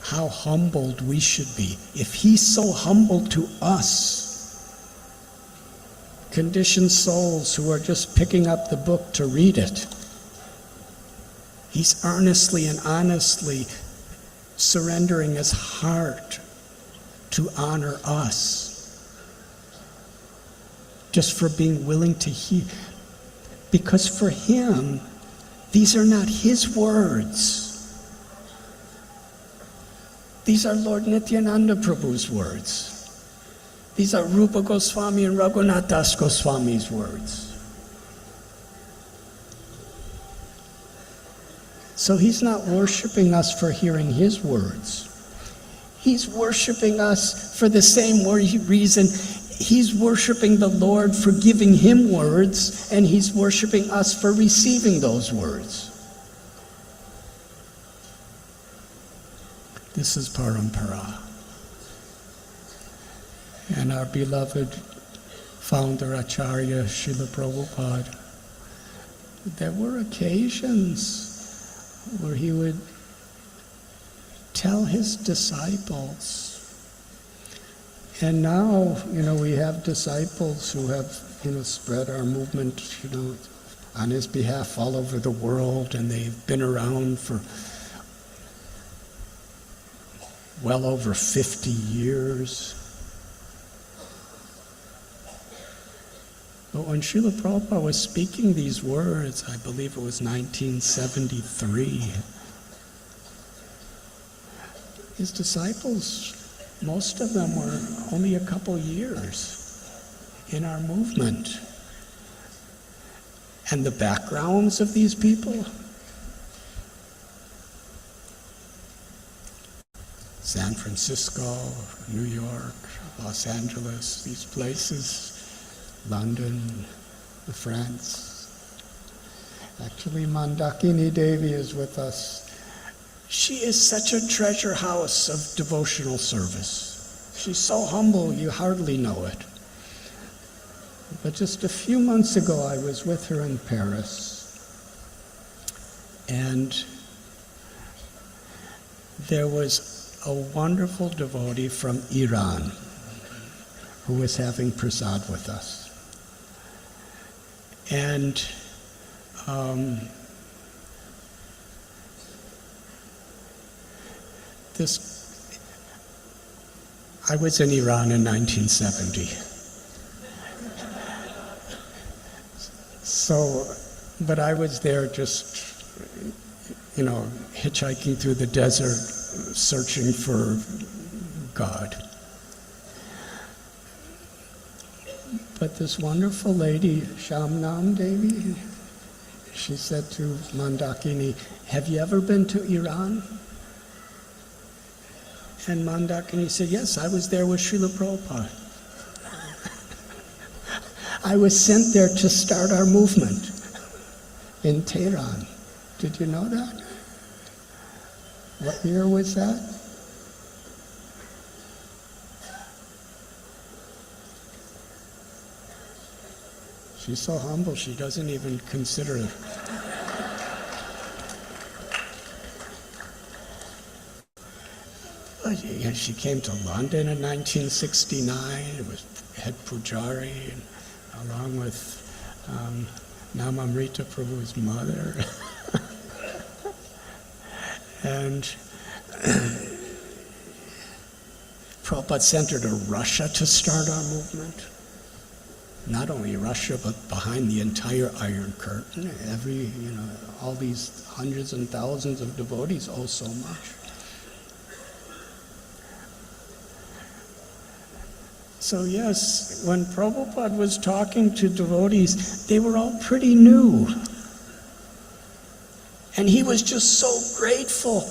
Speaker 2: how humbled we should be. If he's so humble to us, conditioned souls who are just picking up the book to read it, he's earnestly and honestly surrendering his heart to honor us, just for being willing to hear. Because for him, these are not his words. These are Lord Nityananda Prabhu's words. These are Rupa Goswami and Raghunath Das Goswami's words. So he's not worshiping us for hearing his words. He's worshiping us for the same reason. He's worshiping the Lord for giving him words, and he's worshiping us for receiving those words. This is Parampara. And our beloved founder, Acharya Srila Prabhupada, there were occasions where he would tell his disciples. And now, we have disciples who have, spread our movement, on his behalf all over the world, and they've been around for well over 50 years. But when Srila Prabhupada was speaking these words, I believe it was 1973, his disciples, most of them were only a couple years in our movement. And the backgrounds of these people, San Francisco, New York, Los Angeles, these places, London, France. Actually, Mandakini Devi is with us. She is such a treasure house of devotional service. She's so humble, you hardly know it. But just a few months ago, I was with her in Paris, and there was a wonderful devotee from Iran who was having prasad with us. And I was in Iran in 1970. But I was there just, hitchhiking through the desert, searching for God. But this wonderful lady, Shamnam Devi, she said to Mandakini, "Have you ever been to Iran?" And Mandakini said, "Yes, I was there with Srila Prabhupada. I was sent there to start our movement in Tehran." Did you know that? What year was that? She's so humble, she doesn't even consider it. She came to London in 1969. It was head pujari, along with Namamrita Prabhu's mother. And Prabhupada sent her to Russia to start our movement. Not only Russia, but behind the entire Iron Curtain. All these hundreds and thousands of devotees owe so much. So yes, when Prabhupada was talking to devotees, they were all pretty new. And he was just so grateful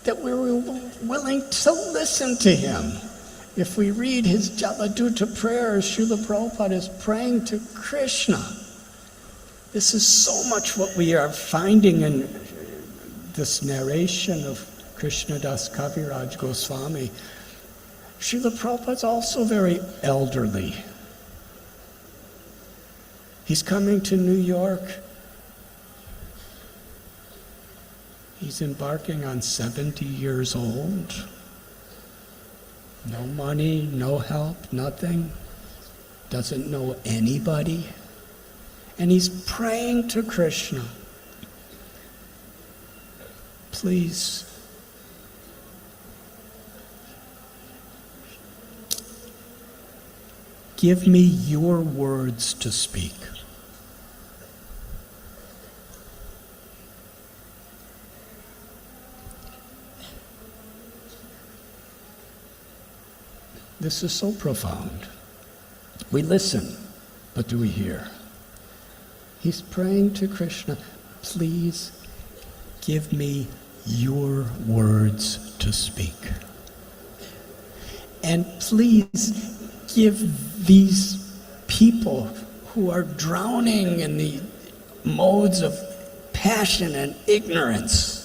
Speaker 2: that we were willing to listen to him. If we read his Jaladuta prayers, Srila Prabhupada is praying to Krishna. This is so much what we are finding in this narration of Krishnadas Kaviraj Goswami. Srila Prabhupada's also very elderly. He's coming to New York. He's embarking on 70 years old. No money, no help, nothing. Doesn't know anybody. And he's praying to Krishna. Please, give me your words to speak. This is so profound. We listen, but do we hear? He's praying to Krishna, please give me your words to speak. And please give these people who are drowning in the modes of passion and ignorance,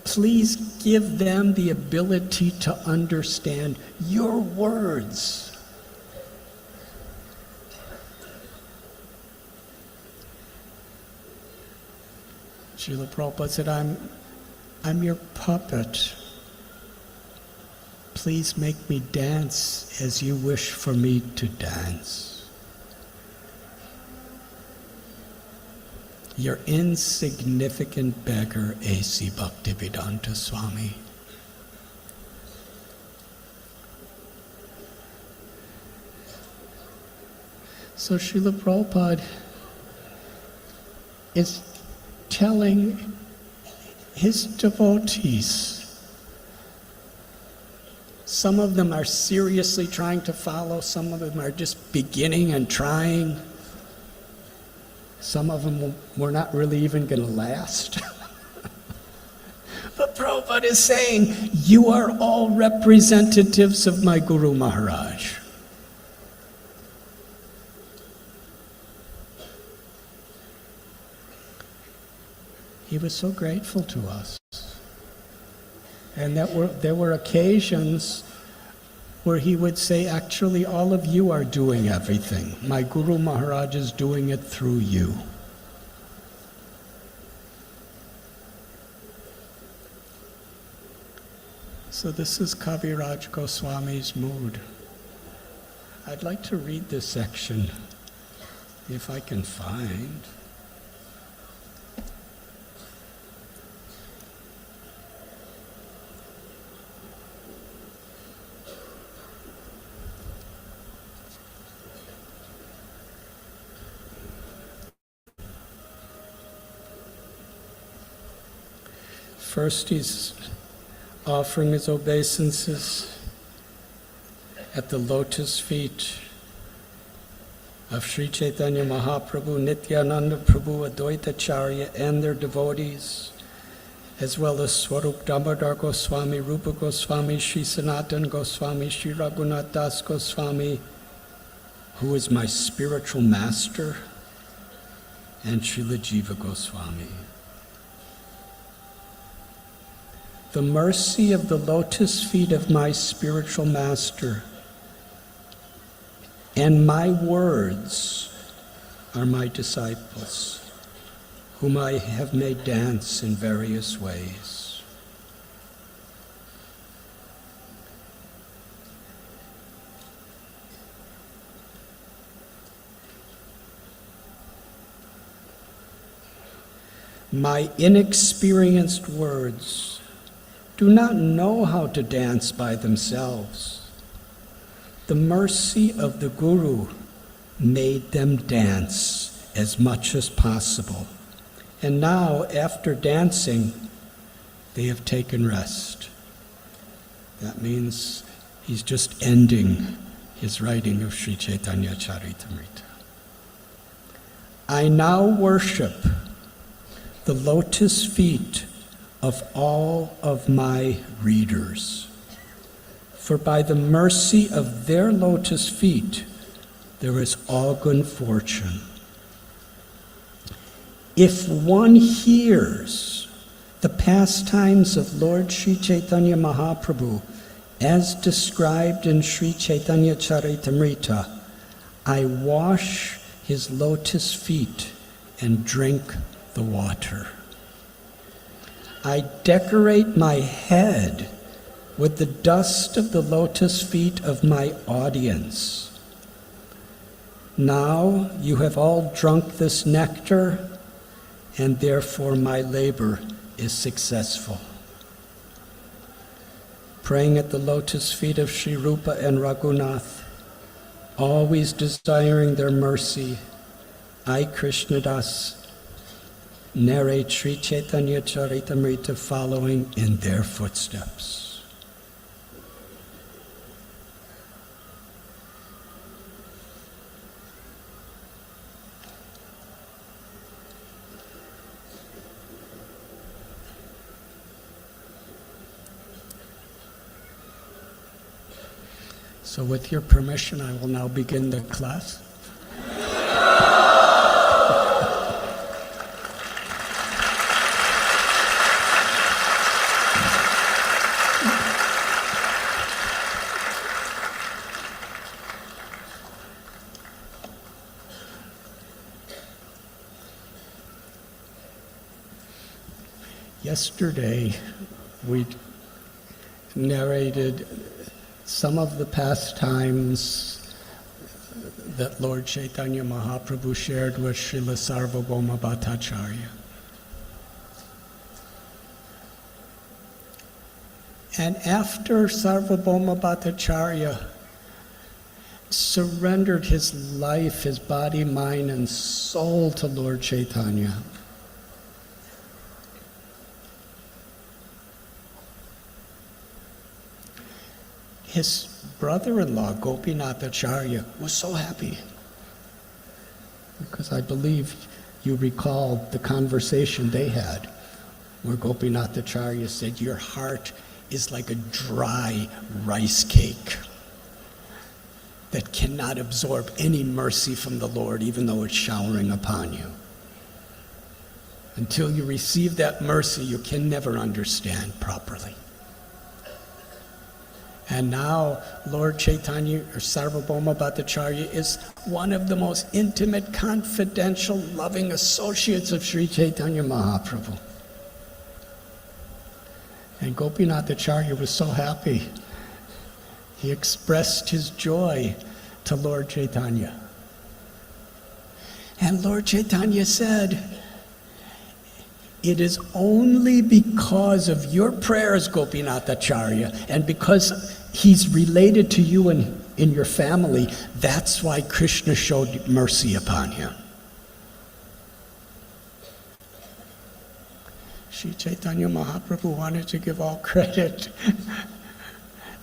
Speaker 2: please give them the ability to understand your words. Srila Prabhupada said, I'm your puppet. Please make me dance as you wish for me to dance. Your insignificant beggar, A.C. Bhaktivedanta Swami. So Srila Prabhupada is telling his devotees, some of them are seriously trying to follow, some of them are just beginning and trying, some of them were not really even going to last. But Prabhupada is saying, you are all representatives of my Guru Maharaj. He was so grateful to us. And there were occasions where he would say, actually, all of you are doing everything. My Guru Maharaj is doing it through you. So this is Kaviraj Goswami's mood. I'd like to read this section, if I can find. First, he's offering his obeisances at the lotus feet of Sri Chaitanya Mahaprabhu, Nityananda Prabhu, Advaita Acharya, and their devotees, as well as Swarup Damodar Goswami, Rupa Goswami, Sri Sanatan Goswami, Sri Raghunath Das Goswami, who is my spiritual master, and Srila Jiva Goswami. The mercy of the lotus feet of my spiritual master and my words are my disciples, whom I have made dance in various ways. My inexperienced words do not know how to dance by themselves. The mercy of the Guru made them dance as much as possible. And now, after dancing, they have taken rest. That means he's just ending his writing of Sri Chaitanya Charitamrita. I now worship the lotus feet of all of my readers. For by the mercy of their lotus feet, there is all good fortune. If one hears the pastimes of Lord Sri Chaitanya Mahaprabhu As described in Sri Chaitanya Charitamrita, I wash his lotus feet and drink the water. I decorate my head with the dust of the lotus feet of my audience. Now you have all drunk this nectar, and therefore my labor is successful. Praying at the lotus feet of Sri Rupa and Raghunath, always desiring their mercy, I, Krishnadas, narrate Sri Chaitanya Charitamrita following in their footsteps. So with your permission, I will now begin the class. Yesterday, we narrated some of the pastimes that Lord Chaitanya Mahaprabhu shared with Srila Sarvabhauma Bhattacharya. And after Sarvabhauma Bhattacharya surrendered his life, his body, mind, and soul to Lord Chaitanya, his brother-in-law, Gopinath Acharya, was so happy. Because I believe you recall the conversation they had, where Gopinath Acharya said, your heart is like a dry rice cake that cannot absorb any mercy from the Lord, even though it's showering upon you. Until you receive that mercy, you can never understand properly. And now, Lord Chaitanya, or Sarvabhauma Bhattacharya, is one of the most intimate, confidential, loving associates of Sri Chaitanya Mahaprabhu. And Gopinath Acharya was so happy. He expressed his joy to Lord Chaitanya. And Lord Chaitanya said, it is only because of your prayers, Gopinath Acharya, and because he's related to you and in your family, that's why Krishna showed mercy upon him. Sri Chaitanya Mahaprabhu wanted to give all credit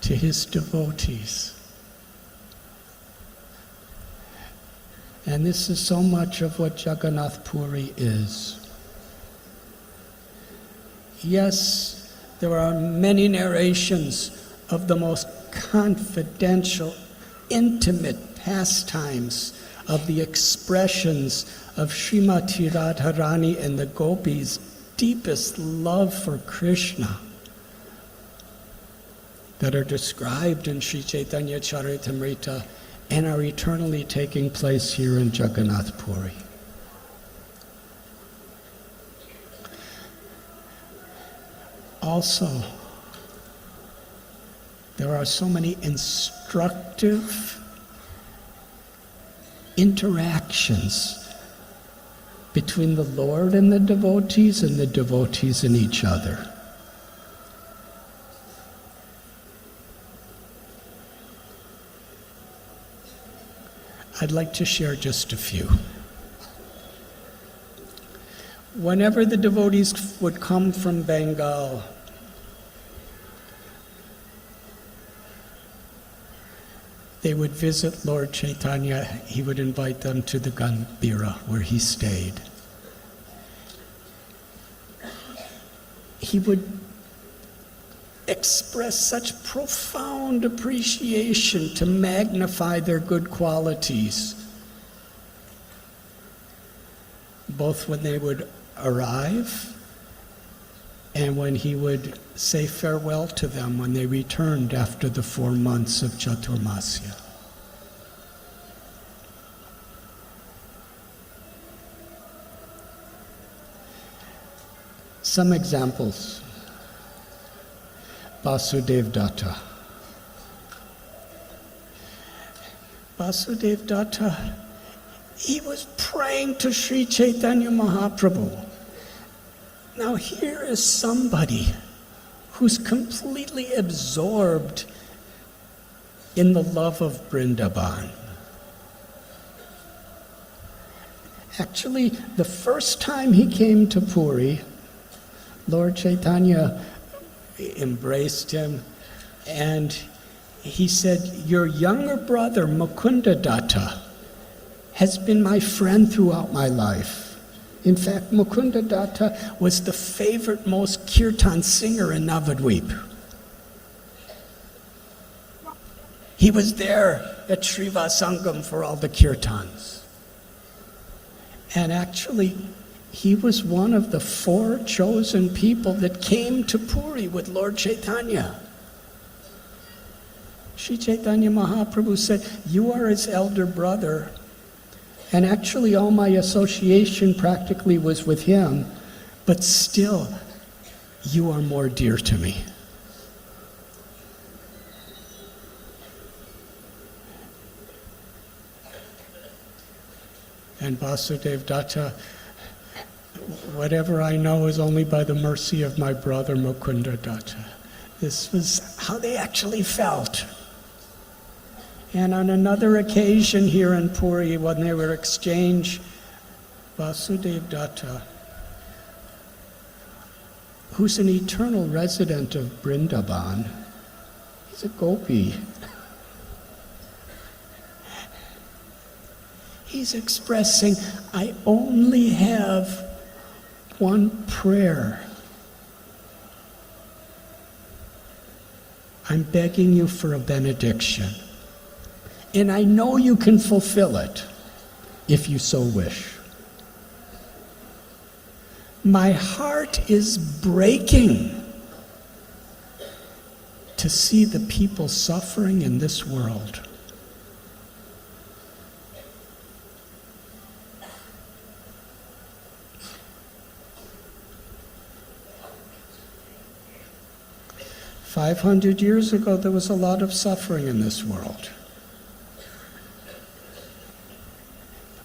Speaker 2: to his devotees. And this is so much of what Jagannath Puri is. Yes, there are many narrations of the most confidential, intimate pastimes of the expressions of Srimati Radharani and the gopis' deepest love for Krishna that are described in Sri Chaitanya Charitamrita and are eternally taking place here in Jagannath Puri. Also, there are so many instructive interactions between the Lord and the devotees and each other. I'd like to share just a few. Whenever the devotees would come from Bengal, they would visit Lord Chaitanya. He would invite them to the Gambhira where he stayed. He would express such profound appreciation to magnify their good qualities, both when they would arrive and when he would say farewell to them when they returned after the 4 months of Chaturmasya. Some examples. Vasudev Datta. Vasudev Datta, he was praying to Sri Chaitanya Mahaprabhu. Now here is somebody who's completely absorbed in the love of Vrindavan. Actually, the first time he came to Puri, Lord Chaitanya embraced him and he said, "Your younger brother, Mukunda Datta, has been my friend throughout my life. In fact, Mukunda Datta was the favorite most kirtan singer in Navadvip. He was there at Srivasangam for all the kirtans. And actually, he was one of the 4 chosen people that came to Puri with Lord Chaitanya. Sri Chaitanya Mahaprabhu said, "You are his elder brother." And actually all my association practically was with him, but still, you are more dear to me. And Vasudev Datta, whatever I know is only by the mercy of my brother Mukunda Datta. This was how they actually felt. And on another occasion here in Puri, when they were exchanged, Vasudev Datta, who's an eternal resident of Vrindavan, he's a gopi. He's expressing, "I only have one prayer. I'm begging you for a benediction. And I know you can fulfill it if you so wish. My heart is breaking to see the people suffering in this world. "500 years ago, there was a lot of suffering in this world.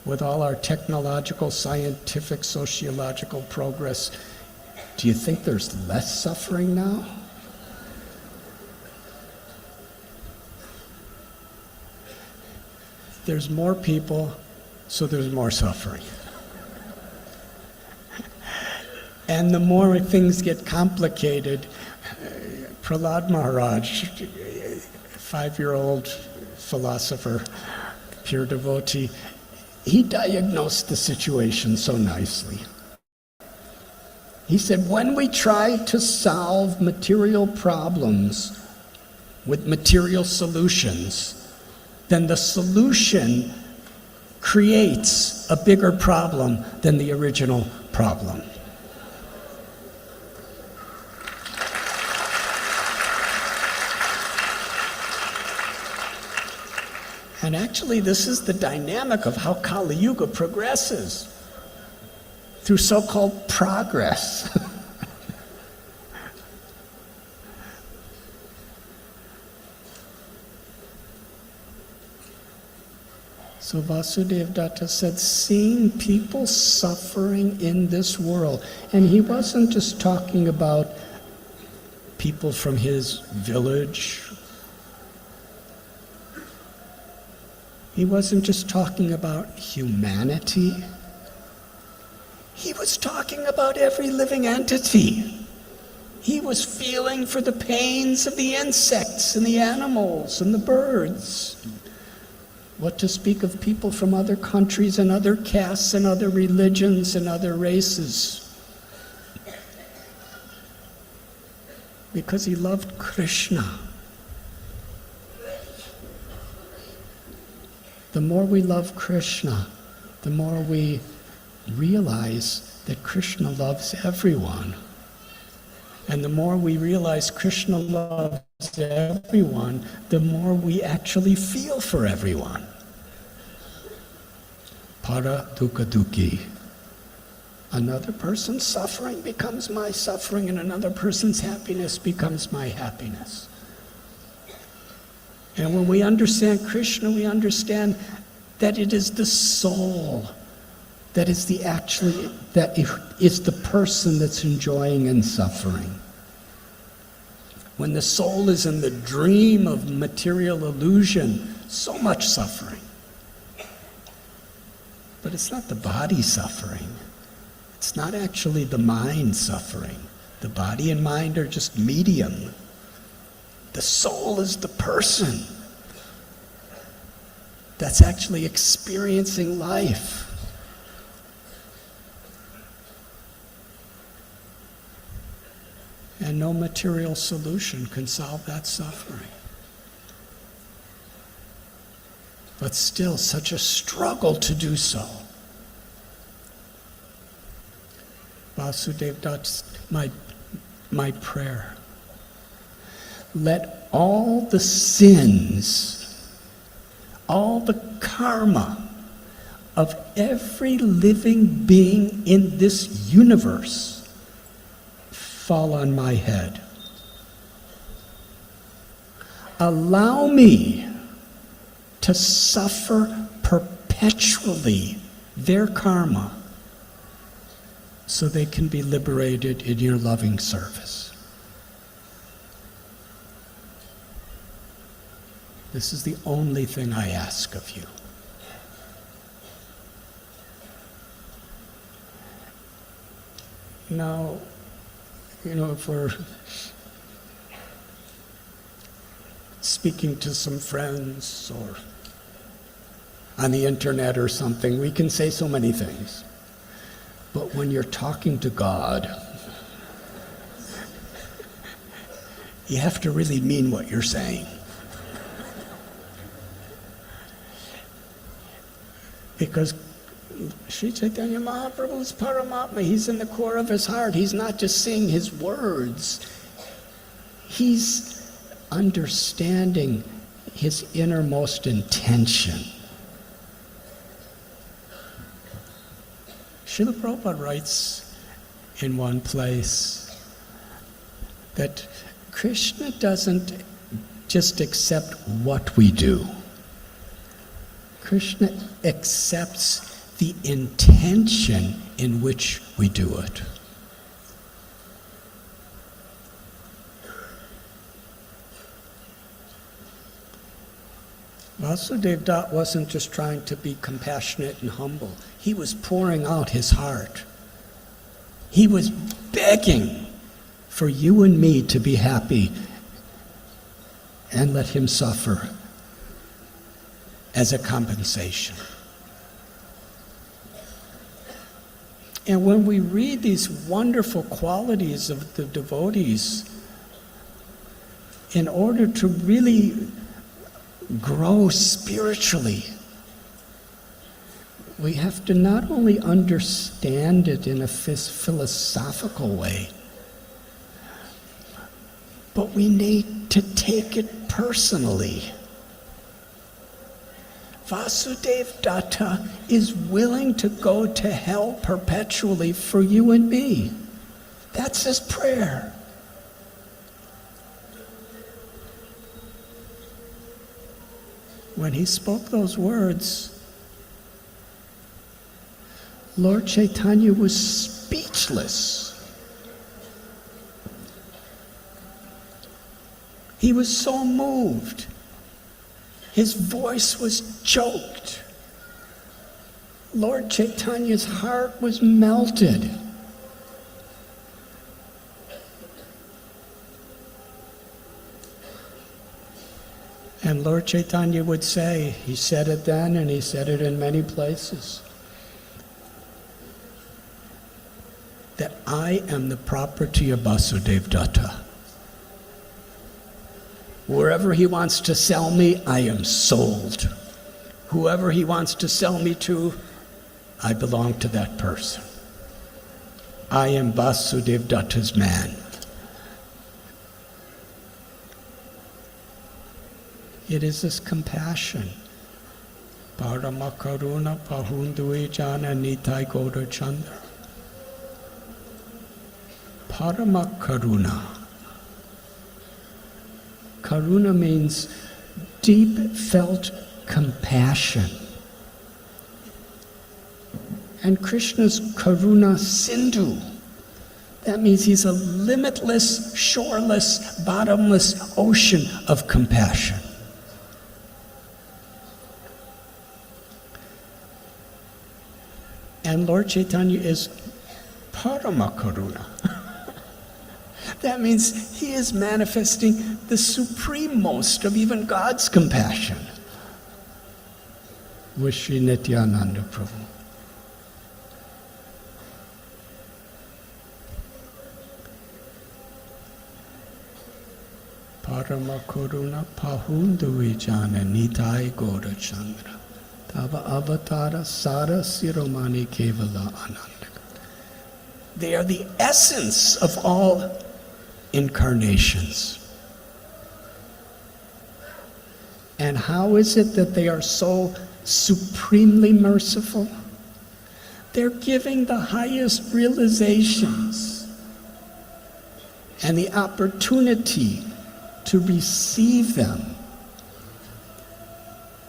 Speaker 2: With all our technological, scientific, sociological progress, do you think there's less suffering now?" There's more people, so there's more suffering. And the more things get complicated, Prahlad Maharaj, 5-year-old philosopher, pure devotee, he diagnosed the situation so nicely. He said, when we try to solve material problems with material solutions, then the solution creates a bigger problem than the original problem. And actually, this is the dynamic of how Kali Yuga progresses, through so-called progress. So Vasudeva Datta said, seeing people suffering in this world, and he wasn't just talking about people from his village. He wasn't just talking about humanity. He was talking about every living entity. He was feeling for the pains of the insects and the animals and the birds. What to speak of people from other countries and other castes and other religions and other races. Because he loved Krishna. The more we love Krishna, the more we realize that Krishna loves everyone. And the more we realize Krishna loves everyone, the more we actually feel for everyone. Para dukkha dukkhi. Another person's suffering becomes my suffering, and another person's happiness becomes my happiness. And when we understand Krishna, we understand that it is the soul that is the person that's enjoying and suffering. When the soul is in the dream of material illusion, so much suffering. But it's not the body suffering. It's not actually the mind suffering. The body and mind are just medium. The soul is the person that's actually experiencing life. And no material solution can solve that suffering. But still, such a struggle to do so. Vasudev, that's my prayer. Let all the sins, all the karma of every living being in this universe fall on my head. Allow me to suffer perpetually their karma so they can be liberated in your loving service. This is the only thing I ask of you. Now, if we're speaking to some friends or on the internet or something, we can say so many things. But when you're talking to God, you have to really mean what you're saying. Because Sri Chaitanya Mahaprabhu is Paramatma. He's in the core of his heart. He's not just saying his words. He's understanding his innermost intention. Srila Prabhupada writes in one place that Krishna doesn't just accept what we do. Krishna accepts the intention in which we do it. Vasudev Dutt wasn't just trying to be compassionate and humble. He was pouring out his heart. He was begging for you and me to be happy and let him suffer as a compensation. And when we read these wonderful qualities of the devotees, in order to really grow spiritually, we have to not only understand it in a philosophical way, but we need to take it personally. Vasudeva Datta is willing to go to hell perpetually for you and me. That's his prayer. When he spoke those words, Lord Chaitanya was speechless. He was so moved. His voice was choked. Lord Chaitanya's heart was melted. And Lord Chaitanya would say, he said it then and he said it in many places, that I am the property of Vasudeva Datta. Wherever he wants to sell me, I am sold. Whoever he wants to sell me to, I belong to that person. I am Vasudeva Datta's man. It is this compassion. Parama karuna pahundui jana nitai goda chandra. Parama karuna. Karuna means deep felt compassion. And Krishna's Karuna Sindhu. That means he's a limitless, shoreless, bottomless ocean of compassion. And Lord Chaitanya is Parama Karuna. That means he is manifesting the supremost of even God's compassion. With Sri Nityananda Prabhu. Parama Karuna Pahundu Vijana Nitai Goda Chandra Tava Avatara Sara Siromani Kevala Ananda. They are the essence of all incarnations. And how is it that they are so supremely merciful? They're giving the highest realizations and the opportunity to receive them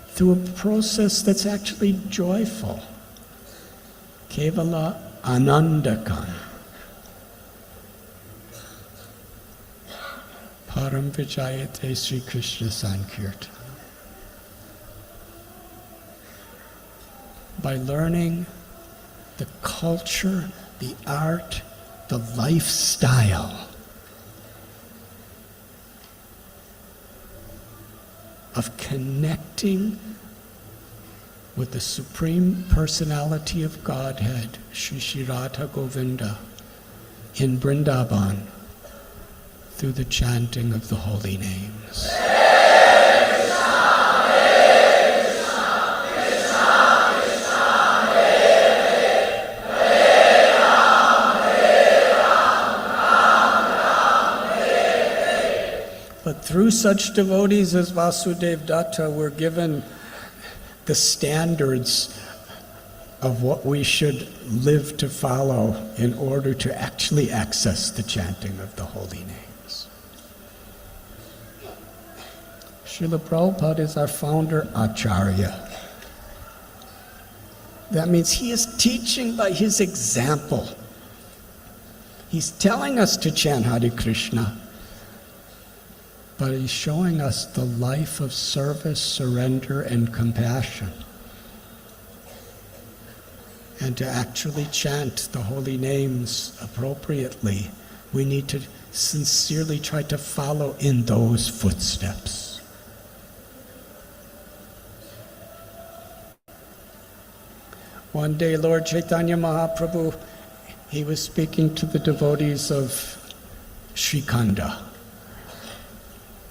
Speaker 2: through a process that's actually joyful. Kevala Anandakan. Param Vijayate Sri Krishna Sankirtan. By learning the culture, the art, the lifestyle of connecting with the Supreme Personality of Godhead, Shri Radha Govinda, in Vrindavan, through the chanting of the holy names. But through such devotees as Vasudev Datta, we're given the standards of what we should live to follow in order to actually access the chanting of the holy names. Srila Prabhupada is our founder Acharya. That means he is teaching by his example. He's telling us to chant Hare Krishna, but he's showing us the life of service, surrender, and compassion. And to actually chant the holy names appropriately, we need to sincerely try to follow in those footsteps. One day, Lord Chaitanya Mahaprabhu, he was speaking to the devotees of Srikhanda,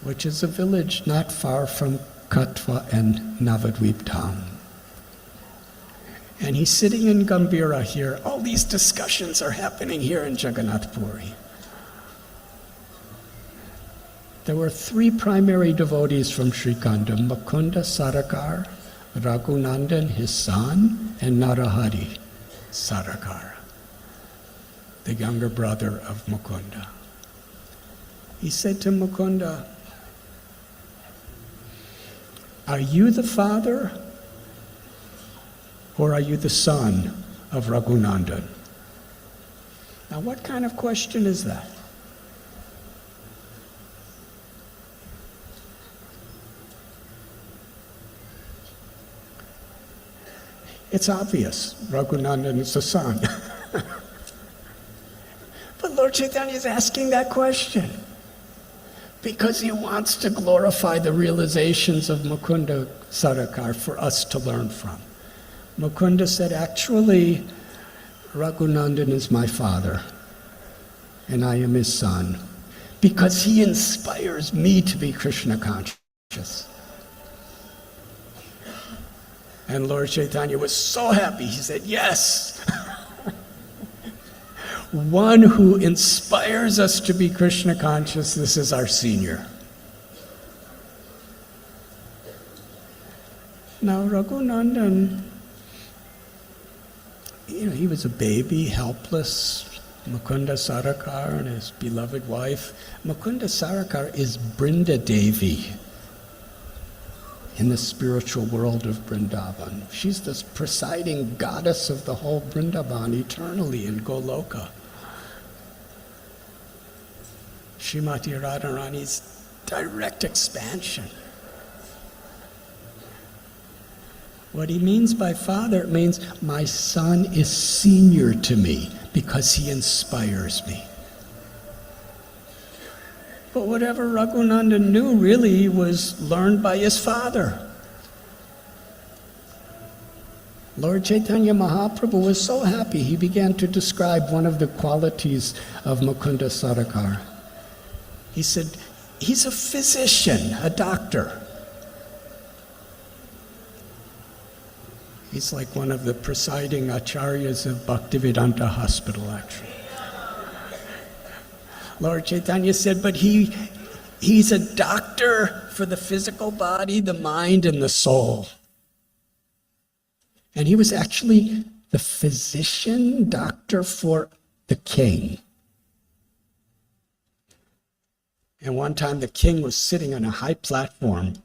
Speaker 2: which is a village not far from Katwa and Navadvip town. And he's sitting in Gambhira here. All these discussions are happening here in Jagannath Puri. There were three primary devotees from Srikhanda: Mukunda Sarakar, Raghunandan, his son, and Narahari Sarakar, the younger brother of Mukunda. He said to Mukunda, "Are you the father or are you the son of Raghunandan?" Now, what kind of question is that? It's obvious. Raghunandan is the son. But Lord Chaitanya is asking that question because he wants to glorify the realizations of Mukunda Sarakar for us to learn from. Mukunda said, actually, Raghunandan is my father, and I am his son, because he inspires me to be Krishna conscious. And Lord Chaitanya was so happy. He said, yes, one who inspires us to be Krishna conscious, this is our senior. Now Raghunandan, he was a baby, helpless. Mukunda Sarakar and his beloved wife. Mukunda Sarakar is Brinda Devi in the spiritual world of Vrindavan. She's the presiding goddess of the whole Vrindavan eternally in Goloka. Srimati Radharani's direct expansion. What he means by father, it means my son is senior to me because he inspires me. But whatever Raghunandan knew really was learned by his father. Lord Chaitanya Mahaprabhu was so happy, he began to describe one of the qualities of Mukunda Sarakar. He said, he's a physician, a doctor. He's like one of the presiding acharyas of Bhaktivedanta Hospital, actually. Lord Chaitanya said, but he's a doctor for the physical body, the mind, and the soul. And he was actually the physician doctor for the king. And one time the king was sitting on a high platform,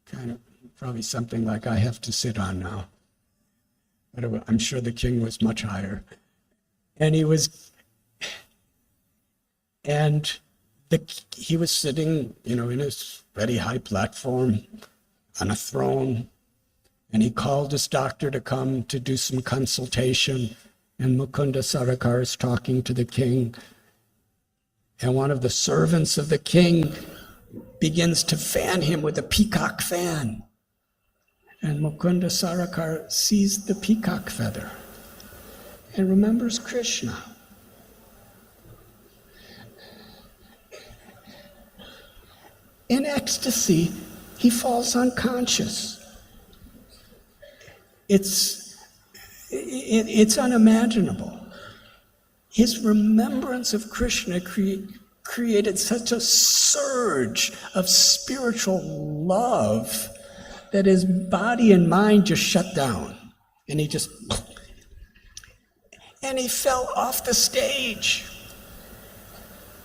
Speaker 2: kind of probably something like I have to sit on now. But I'm sure the king was much higher. And he was sitting, in his very high platform on a throne. And he called his doctor to come to do some consultation. And Mukunda Sarakar is talking to the king. And one of the servants of the king begins to fan him with a peacock fan. And Mukunda Sarakar sees the peacock feather and remembers Krishna. In ecstasy, he falls unconscious. It's unimaginable. His remembrance of Krishna created such a surge of spiritual love that his body and mind just shut down. And he fell off the stage.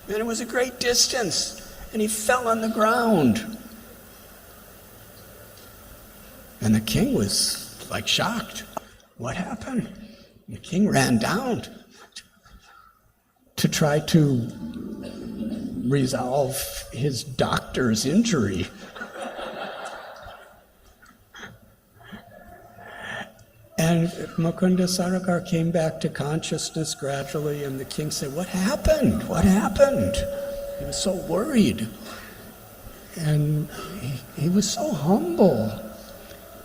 Speaker 2: And it was a great distance. And he fell on the ground. And the king was like shocked. What happened? The king ran down to try to resolve his doctor's injury. And Mukunda Sarakar came back to consciousness gradually, and the king said, "What happened? What happened?" He was so worried. And he was so humble.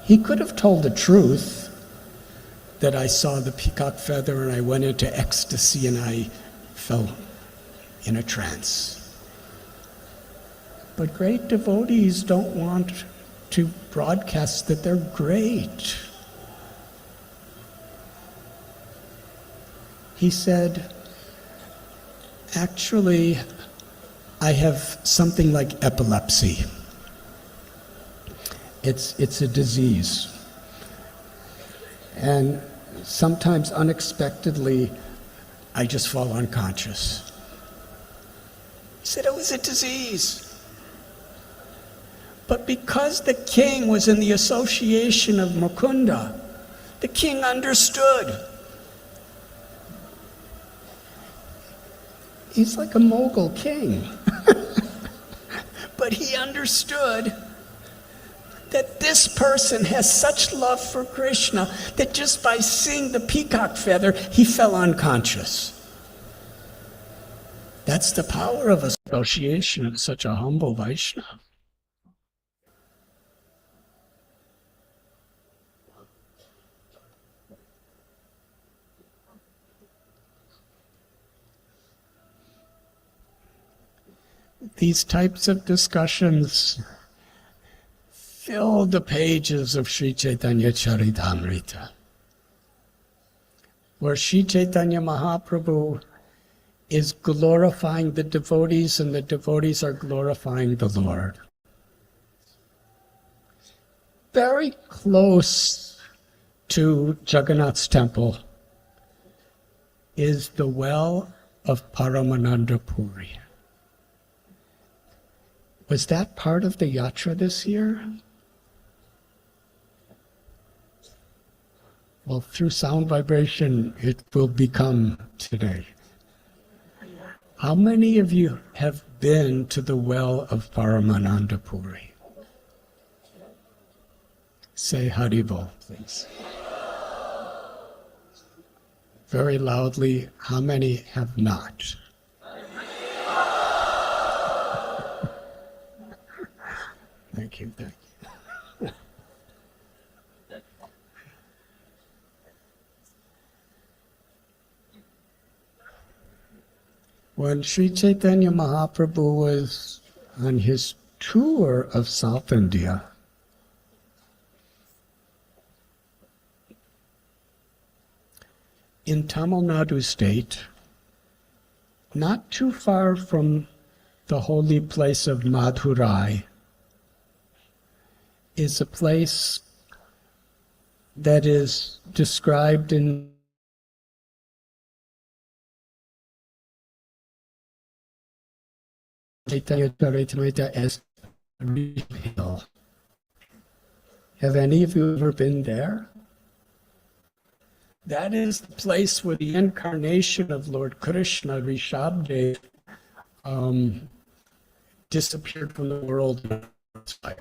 Speaker 2: He could have told the truth, that I saw the peacock feather and I went into ecstasy and I fell in a trance. But great devotees don't want to broadcast that they're great. He said, actually, I have something like epilepsy. It's a disease. And sometimes unexpectedly, I just fall unconscious. He said it was a disease. But because the king was in the association of Mukunda, the king understood. He's like a mogul king. But he understood that this person has such love for Krishna that just by seeing the peacock feather, he fell unconscious. That's the power of association of such a humble Vaishnava. These types of discussions fill the pages of Sri Chaitanya Charitamrita, where Sri Chaitanya Mahaprabhu is glorifying the devotees and the devotees are glorifying the Lord. very close to Jagannath's temple is the well of Paramananda Puri. Was that part of the yatra this year? Well, through sound vibration, it will become today. How many of you have been to the well of Paramananda Puri? Say Haribol, please. Very loudly, how many have not? Thank you, thank you. When Sri Chaitanya Mahaprabhu was on his tour of South India, in Tamil Nadu state, not too far from the holy place of Madurai, is a place that is described in Chaitanya Charitamrita as a hill. Have any of you ever been there? That is the place where the incarnation of Lord Krishna, Rishabdev, disappeared from the world in a fire.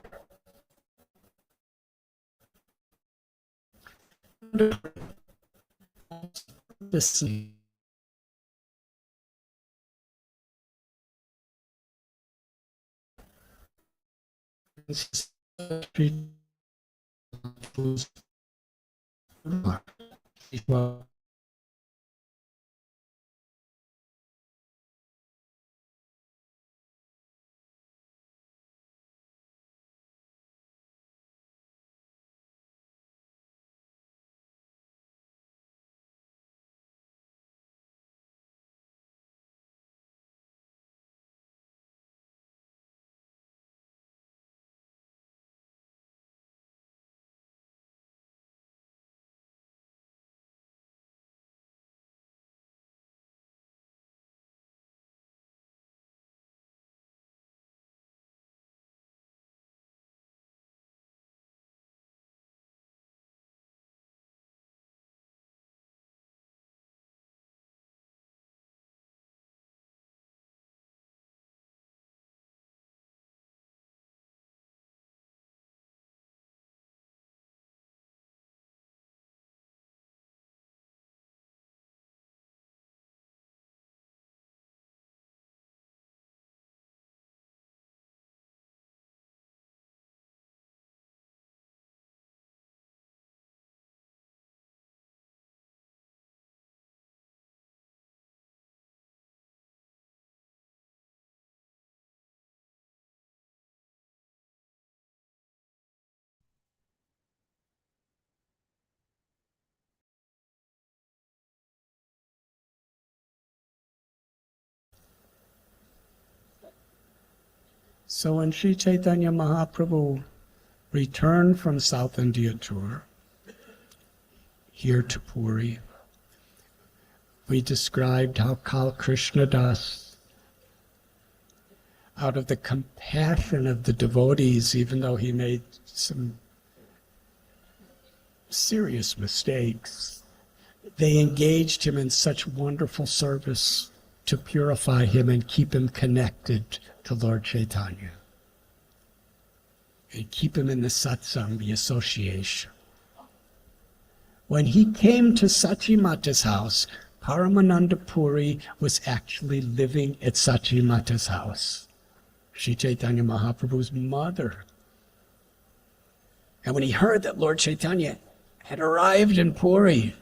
Speaker 2: This So when Sri Chaitanya Mahaprabhu returned from South India tour, here to Puri, we described how Kal Krishna Das, out of the compassion of the devotees, even though he made some serious mistakes, they engaged him in such wonderful service to purify him and keep him connected to Lord Chaitanya and keep him in the satsang, the association. When he came to Sachimata's house, Paramananda Puri was actually living at Sachimata's house, Sri Chaitanya Mahaprabhu's mother. And when he heard that Lord Chaitanya had arrived in Puri,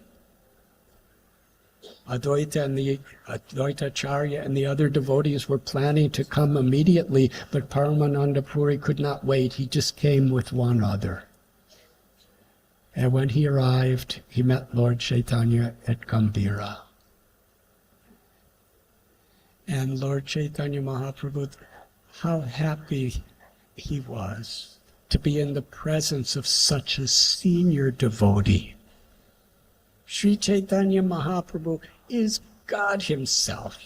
Speaker 2: Advaita and the Advaita Acharya and the other devotees were planning to come immediately, but Paramananda Puri could not wait. He just came with one other. And when he arrived, he met Lord Chaitanya at Gambhira. And Lord Chaitanya Mahaprabhu, how happy he was to be in the presence of such a senior devotee. Sri Chaitanya Mahaprabhu is God himself.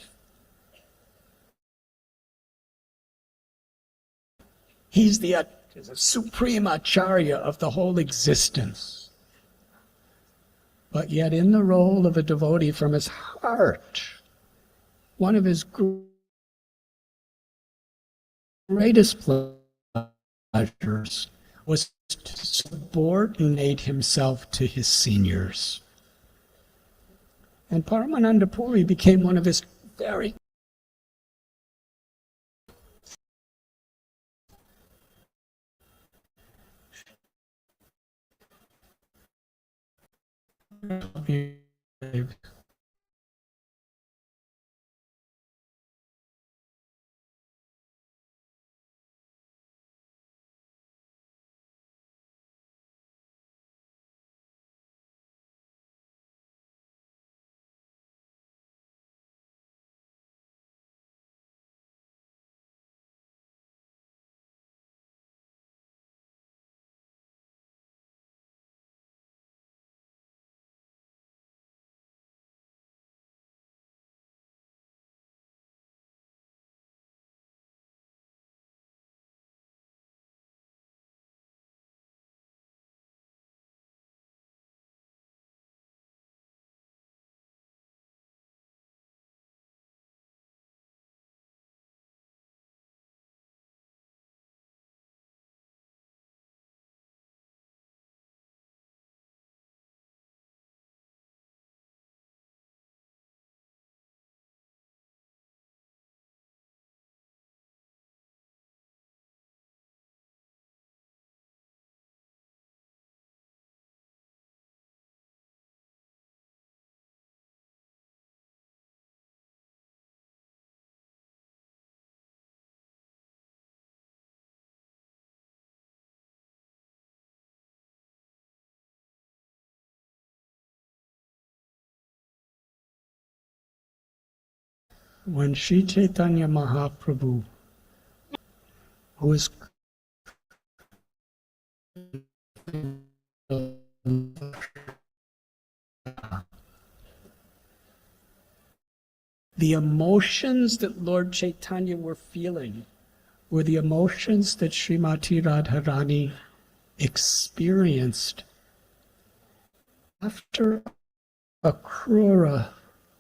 Speaker 2: He's the supreme acharya of the whole existence. But yet in the role of a devotee from his heart, one of his greatest pleasures was to subordinate himself to his seniors. And Paramananda Puri became one of his very when Sri Chaitanya Mahaprabhu, who is the emotions that Lord Chaitanya were feeling were the emotions that Srimati Radharani experienced after Akrura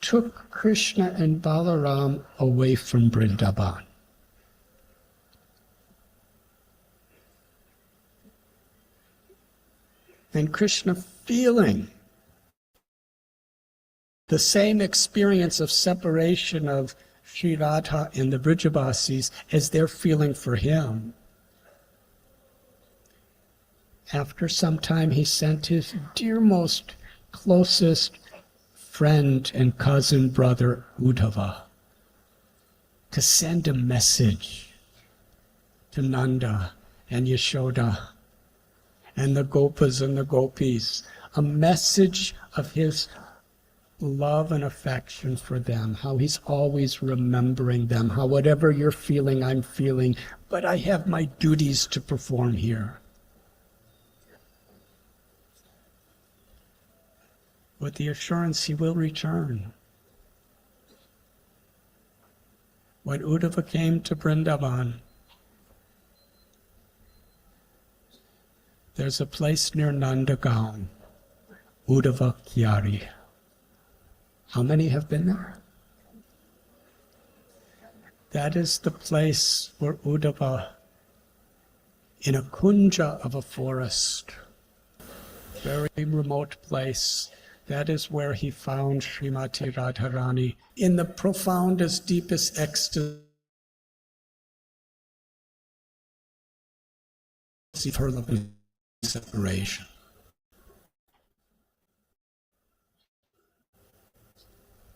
Speaker 2: took Krishna and Balaram away from Vrindavan. And Krishna feeling the same experience of separation of Sri Radha and the Vrijavasis as they're feeling for him. After some time, he sent his dearmost, closest friend and cousin brother Uddhava to send a message to Nanda and Yashoda and the Gopas and the Gopis, a message of his love and affection for them, how he's always remembering them, how whatever you're feeling, I'm feeling, but I have my duties to perform here. With the assurance he will return. When Uddhava came to Vrindavan, there's a place near Nandagaon, Uddhava Kyari. How many have been there? That is the place where Uddhava, in a kunja of a forest, very remote place, that is where he found Srimati Radharani in the profoundest, deepest ecstasy of her love and separation.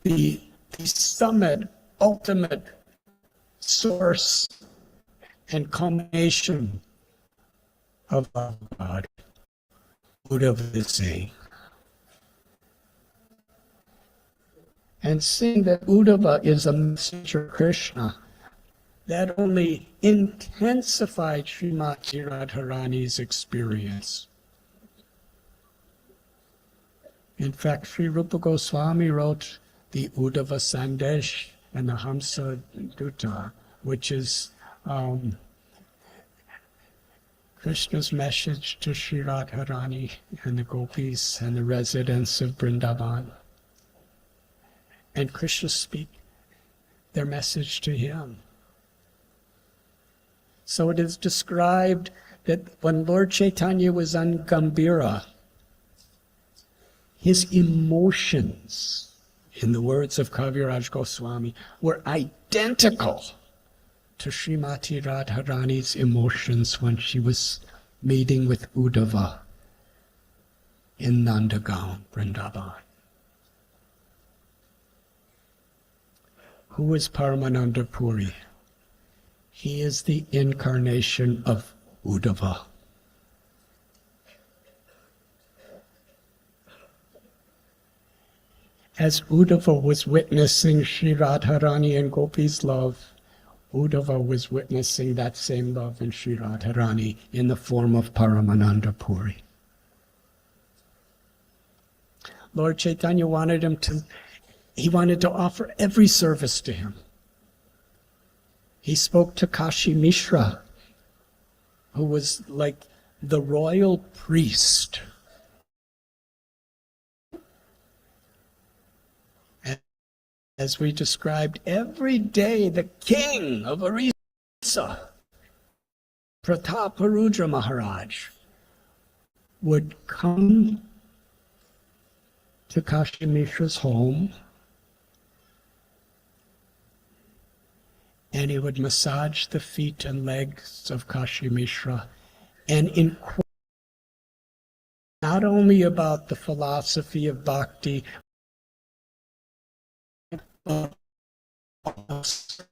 Speaker 2: The summit, ultimate source and culmination of God, Uddhava is saying. And seeing that Uddhava is a messenger of Krishna, that only intensified Srimati Radharani's experience. In fact, Sri Rupa Goswami wrote the Uddhava Sandesh and the Hamsa Dutta, which is Krishna's message to Sri Radharani and the gopis and the residents of Vrindavan. And Krishna speak their message to him. So it is described that when Lord Chaitanya was on Gambhira, his emotions, in the words of Kaviraj Goswami, were identical to Srimati Radharani's emotions when she was meeting with Uddhava in Nandagaon, Vrindavan. Who is Paramananda Puri? He is the incarnation of Uddhava. As Uddhava was witnessing Sri Radharani and Gopi's love, Uddhava was witnessing that same love in Sri Radharani in the form of Paramananda Puri. Lord Chaitanya wanted to offer every service to him. He spoke to Kashi Mishra, who was like the royal priest. As we described, every day the king of Orissa, Prataparudra Maharaj, would come to Kashi Mishra's home and he would massage the feet and legs of Kashi Mishra and inquire not only about the philosophy of bhakti, but also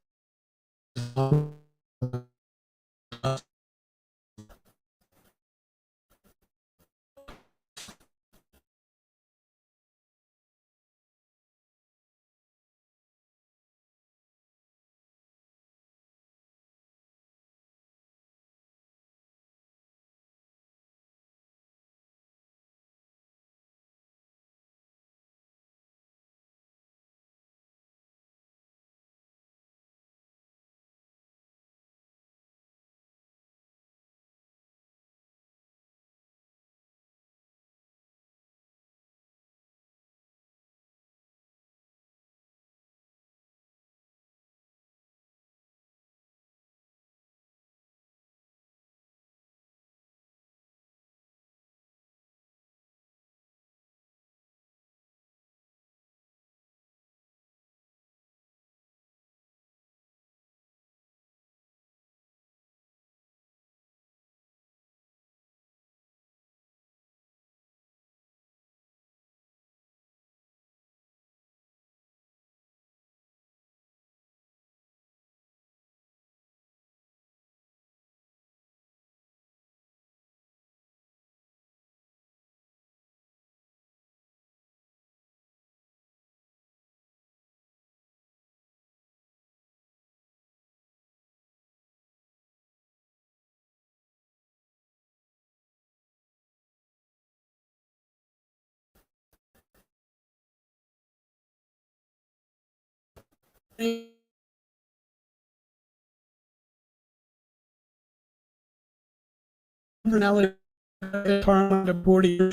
Speaker 2: Paramananda Puri,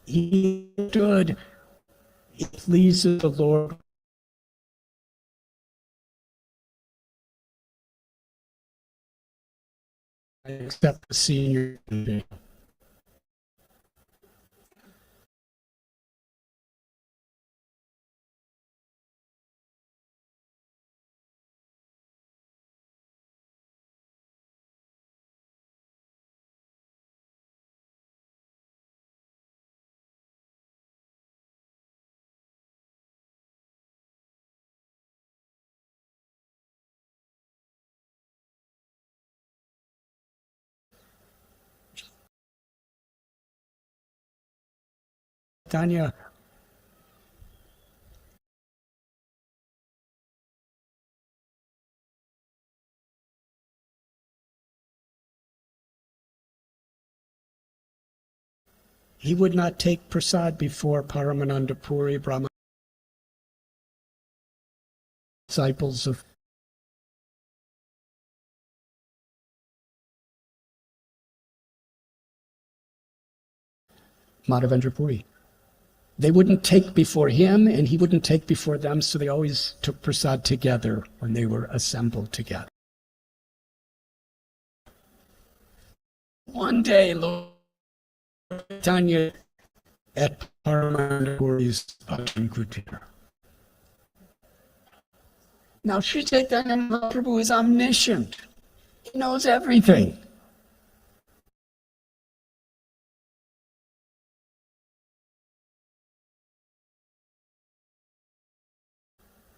Speaker 2: he stood, it pleases the Lord accept the senior today. Tanya, He would not take prasad before Paramananda Puri, Brahma, disciples of Madhavendra Puri. They wouldn't take before him, and he wouldn't take before them, so they always took prasad together when they were assembled together. One day, Lord Chaitanya at Paramananda Puri's Kutir. Now, Sri Chaitanya Mahaprabhu is omniscient. He knows everything.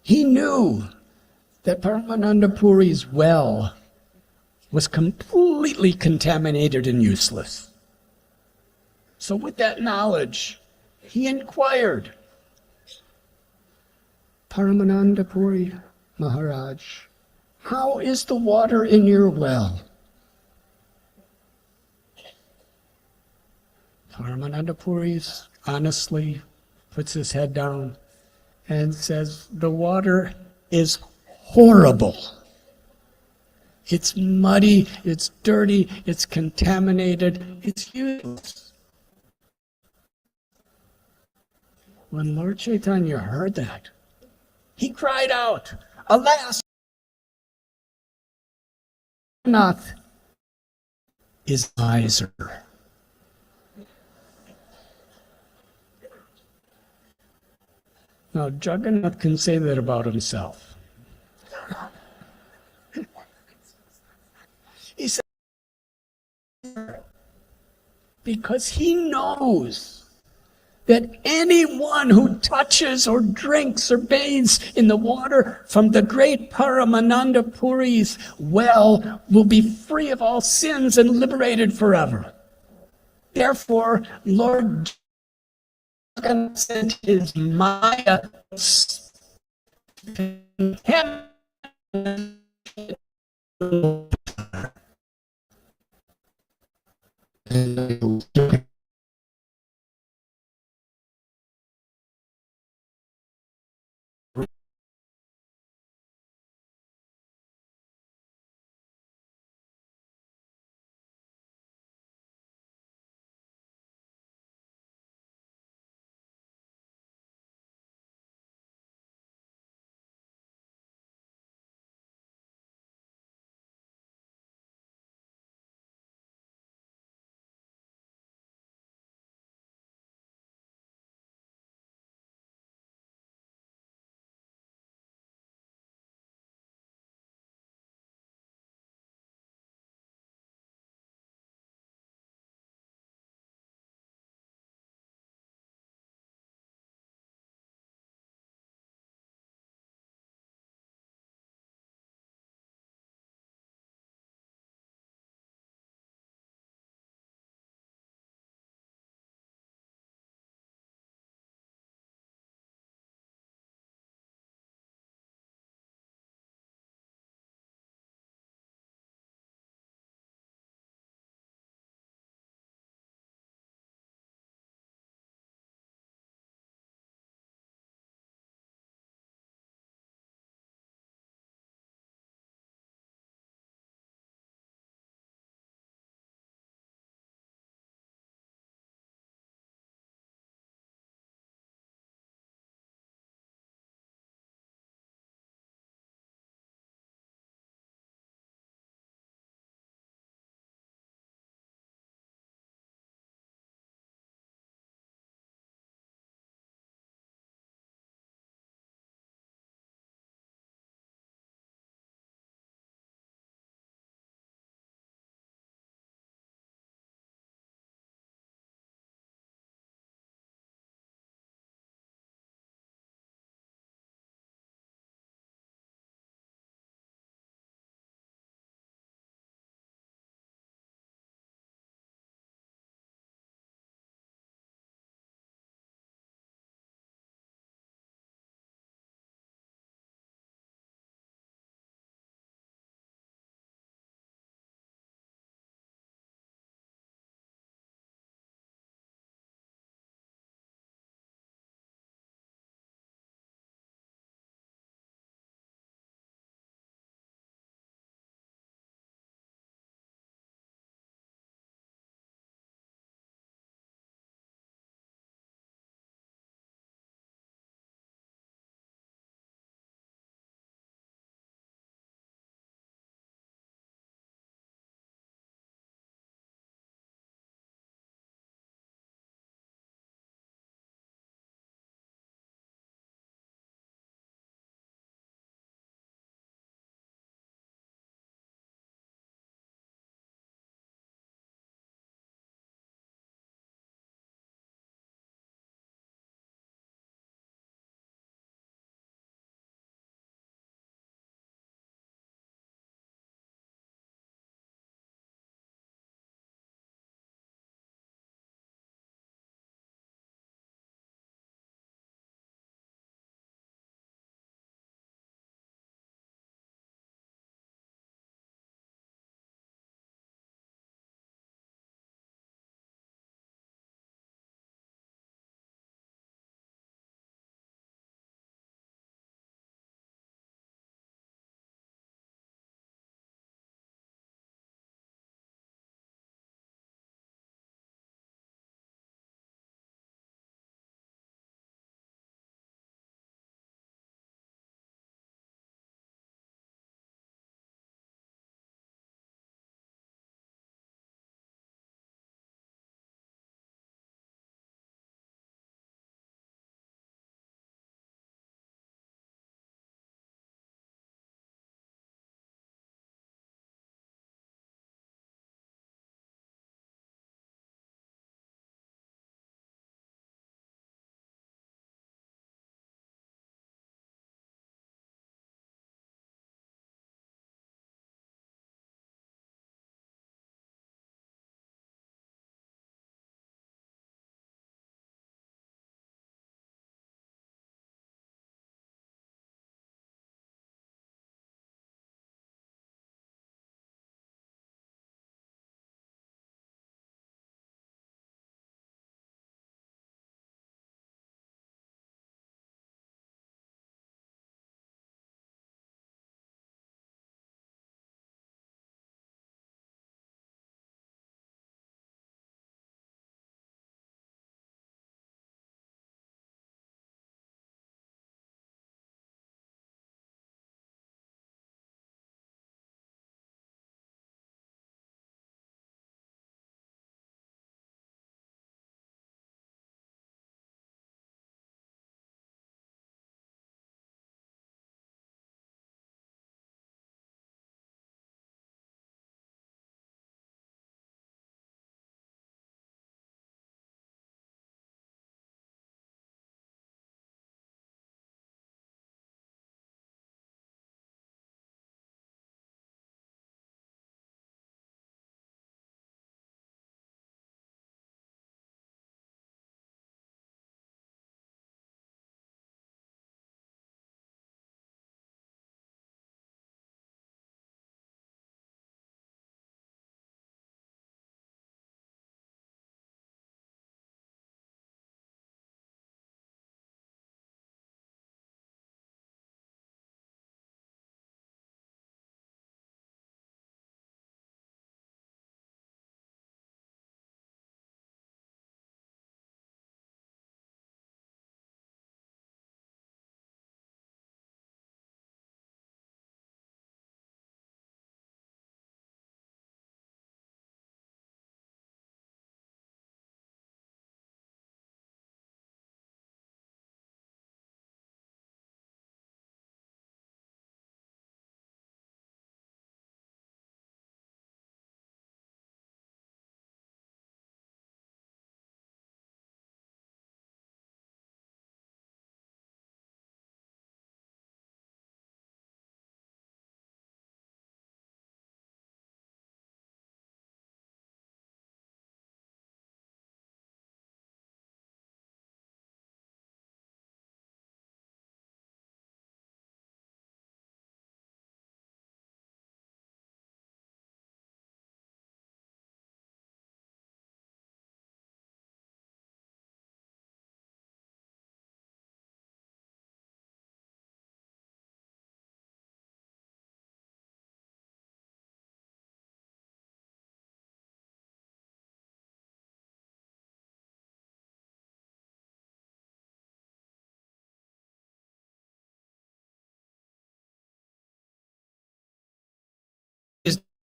Speaker 2: He knew that Paramananda Puri's well was completely contaminated and useless. So with that knowledge, he inquired, Paramananda Puri Maharaj, how is the water in your well? Paramananda Puri honestly puts his head down and says, the water is horrible. It's muddy, it's dirty, it's contaminated, it's useless. When Lord Chaitanya heard that, he cried out, alas, Jagannath is miser. Now, Jagannath can say that about himself. He said, because he knows that anyone who touches or drinks or bathes in the water from the great Paramananda Puri's well will be free of all sins and liberated forever. Therefore, Lord Jagannath sent his Maya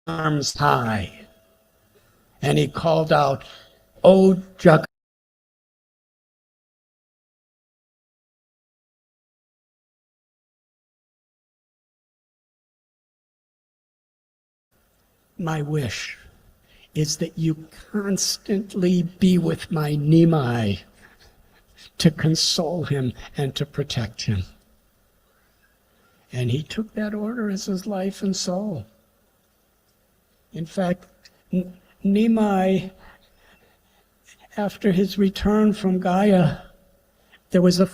Speaker 2: arms high, and he called out, "O Jagannath, my wish is that you constantly be with my Nimai to console him and to protect him." And he took that order as his life and soul. In fact, Nimai, after his return from Gaya, there was a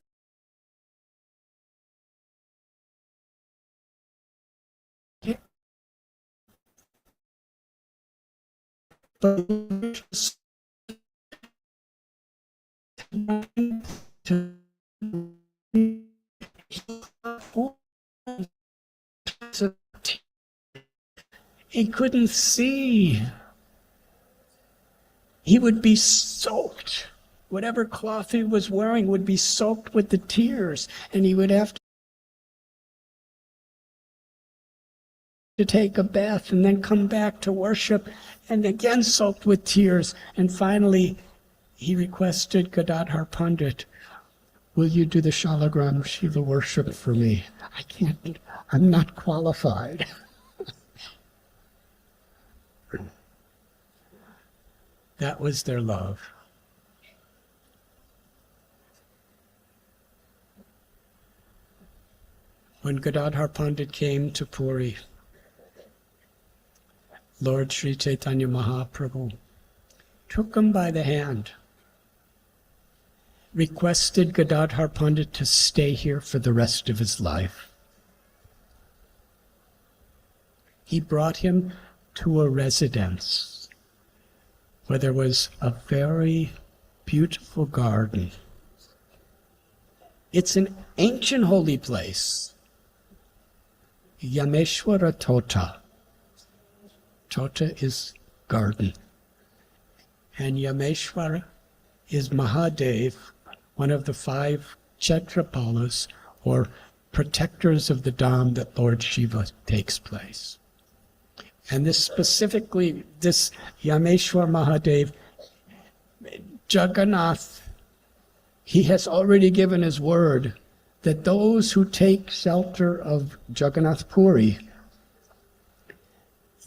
Speaker 2: he couldn't see. He would be soaked. Whatever cloth he was wearing would be soaked with the tears, and he would have to take a bath and then come back to worship, and again soaked with tears. And finally, he requested Gadadhar Pandit, "Will you do the Shalagram Shiva worship for me? I'm not qualified." That was their love. When Gadadhar Pandit came to Puri, Lord Sri Chaitanya Mahaprabhu took him by the hand, requested Gadadhar Pandit to stay here for the rest of his life. He brought him to a residence where there was a very beautiful garden. It's an ancient holy place, Yameshwara Tota. Tota is garden. And Yameshwara is Mahadev, one of the 5 Kshetrapalas, or protectors of the Dham that Lord Shiva takes place. And this Yameshwar Mahadev, Jagannath, he has already given his word that those who take shelter of Jagannath Puri,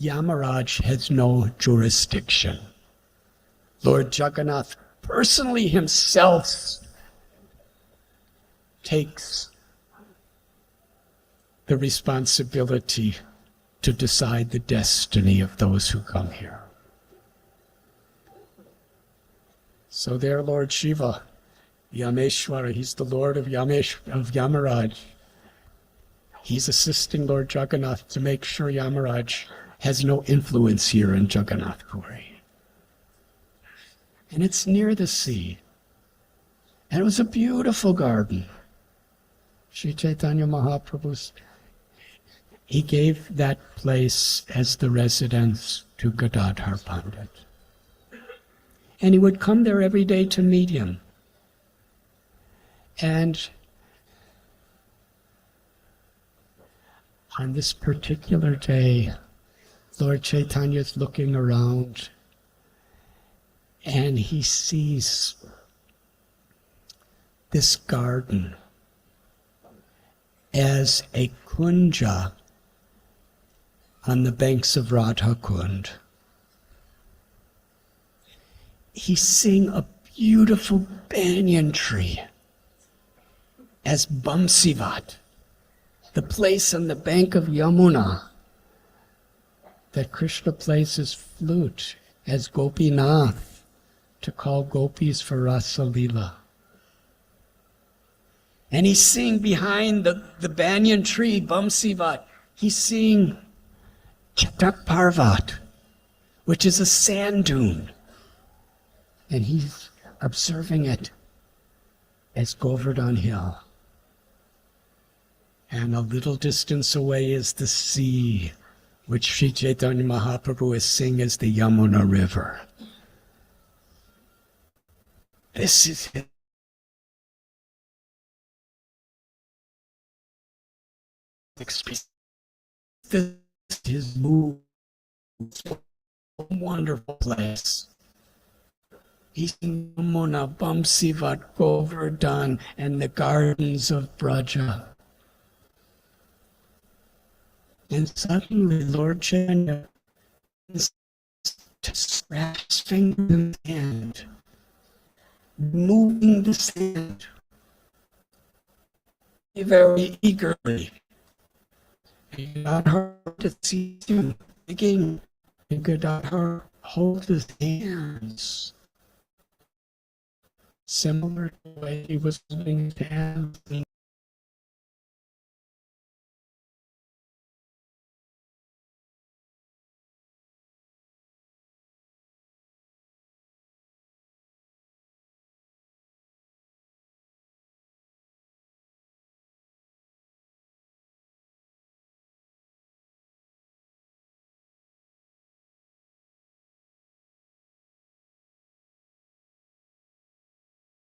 Speaker 2: Yamaraj has no jurisdiction. Lord Jagannath personally himself takes the responsibility to decide the destiny of those who come here. So there, Lord Shiva, Yameshwara, he's the Lord of Yamaraj. He's assisting Lord Jagannath to make sure Yamaraj has no influence here in Jagannath Puri. And it's near the sea. And it was a beautiful garden. Sri Chaitanya Mahaprabhu's, he gave that place as the residence to Gadadhar Pandit. And he would come there every day to meet him. And on this particular day, Lord Chaitanya is looking around and he sees this garden as a kunja on the banks of Radha Kund. He's seeing a beautiful banyan tree as Bamsivat, the place on the bank of Yamuna that Krishna plays his flute as Gopinath to call gopis for Rasa Leela. And he's seeing behind the banyan tree, Bamsivat, he's seeing Chatak Parvat, which is a sand dune. And he's observing it as Govardhan Hill. And a little distance away is the sea, which Sri Chaitanya Mahaprabhu is seeing as the Yamuna River. This is his mood It's a wonderful place. Yamuna, Bamsivat, Govardhan, and the gardens of Braja. And suddenly Lord Chaitanya to scratch his finger in the sand, moving the sand very eagerly. And Gadadhar to see him again, and Gadadhar hold his hands, similar to the way he was holding his hands in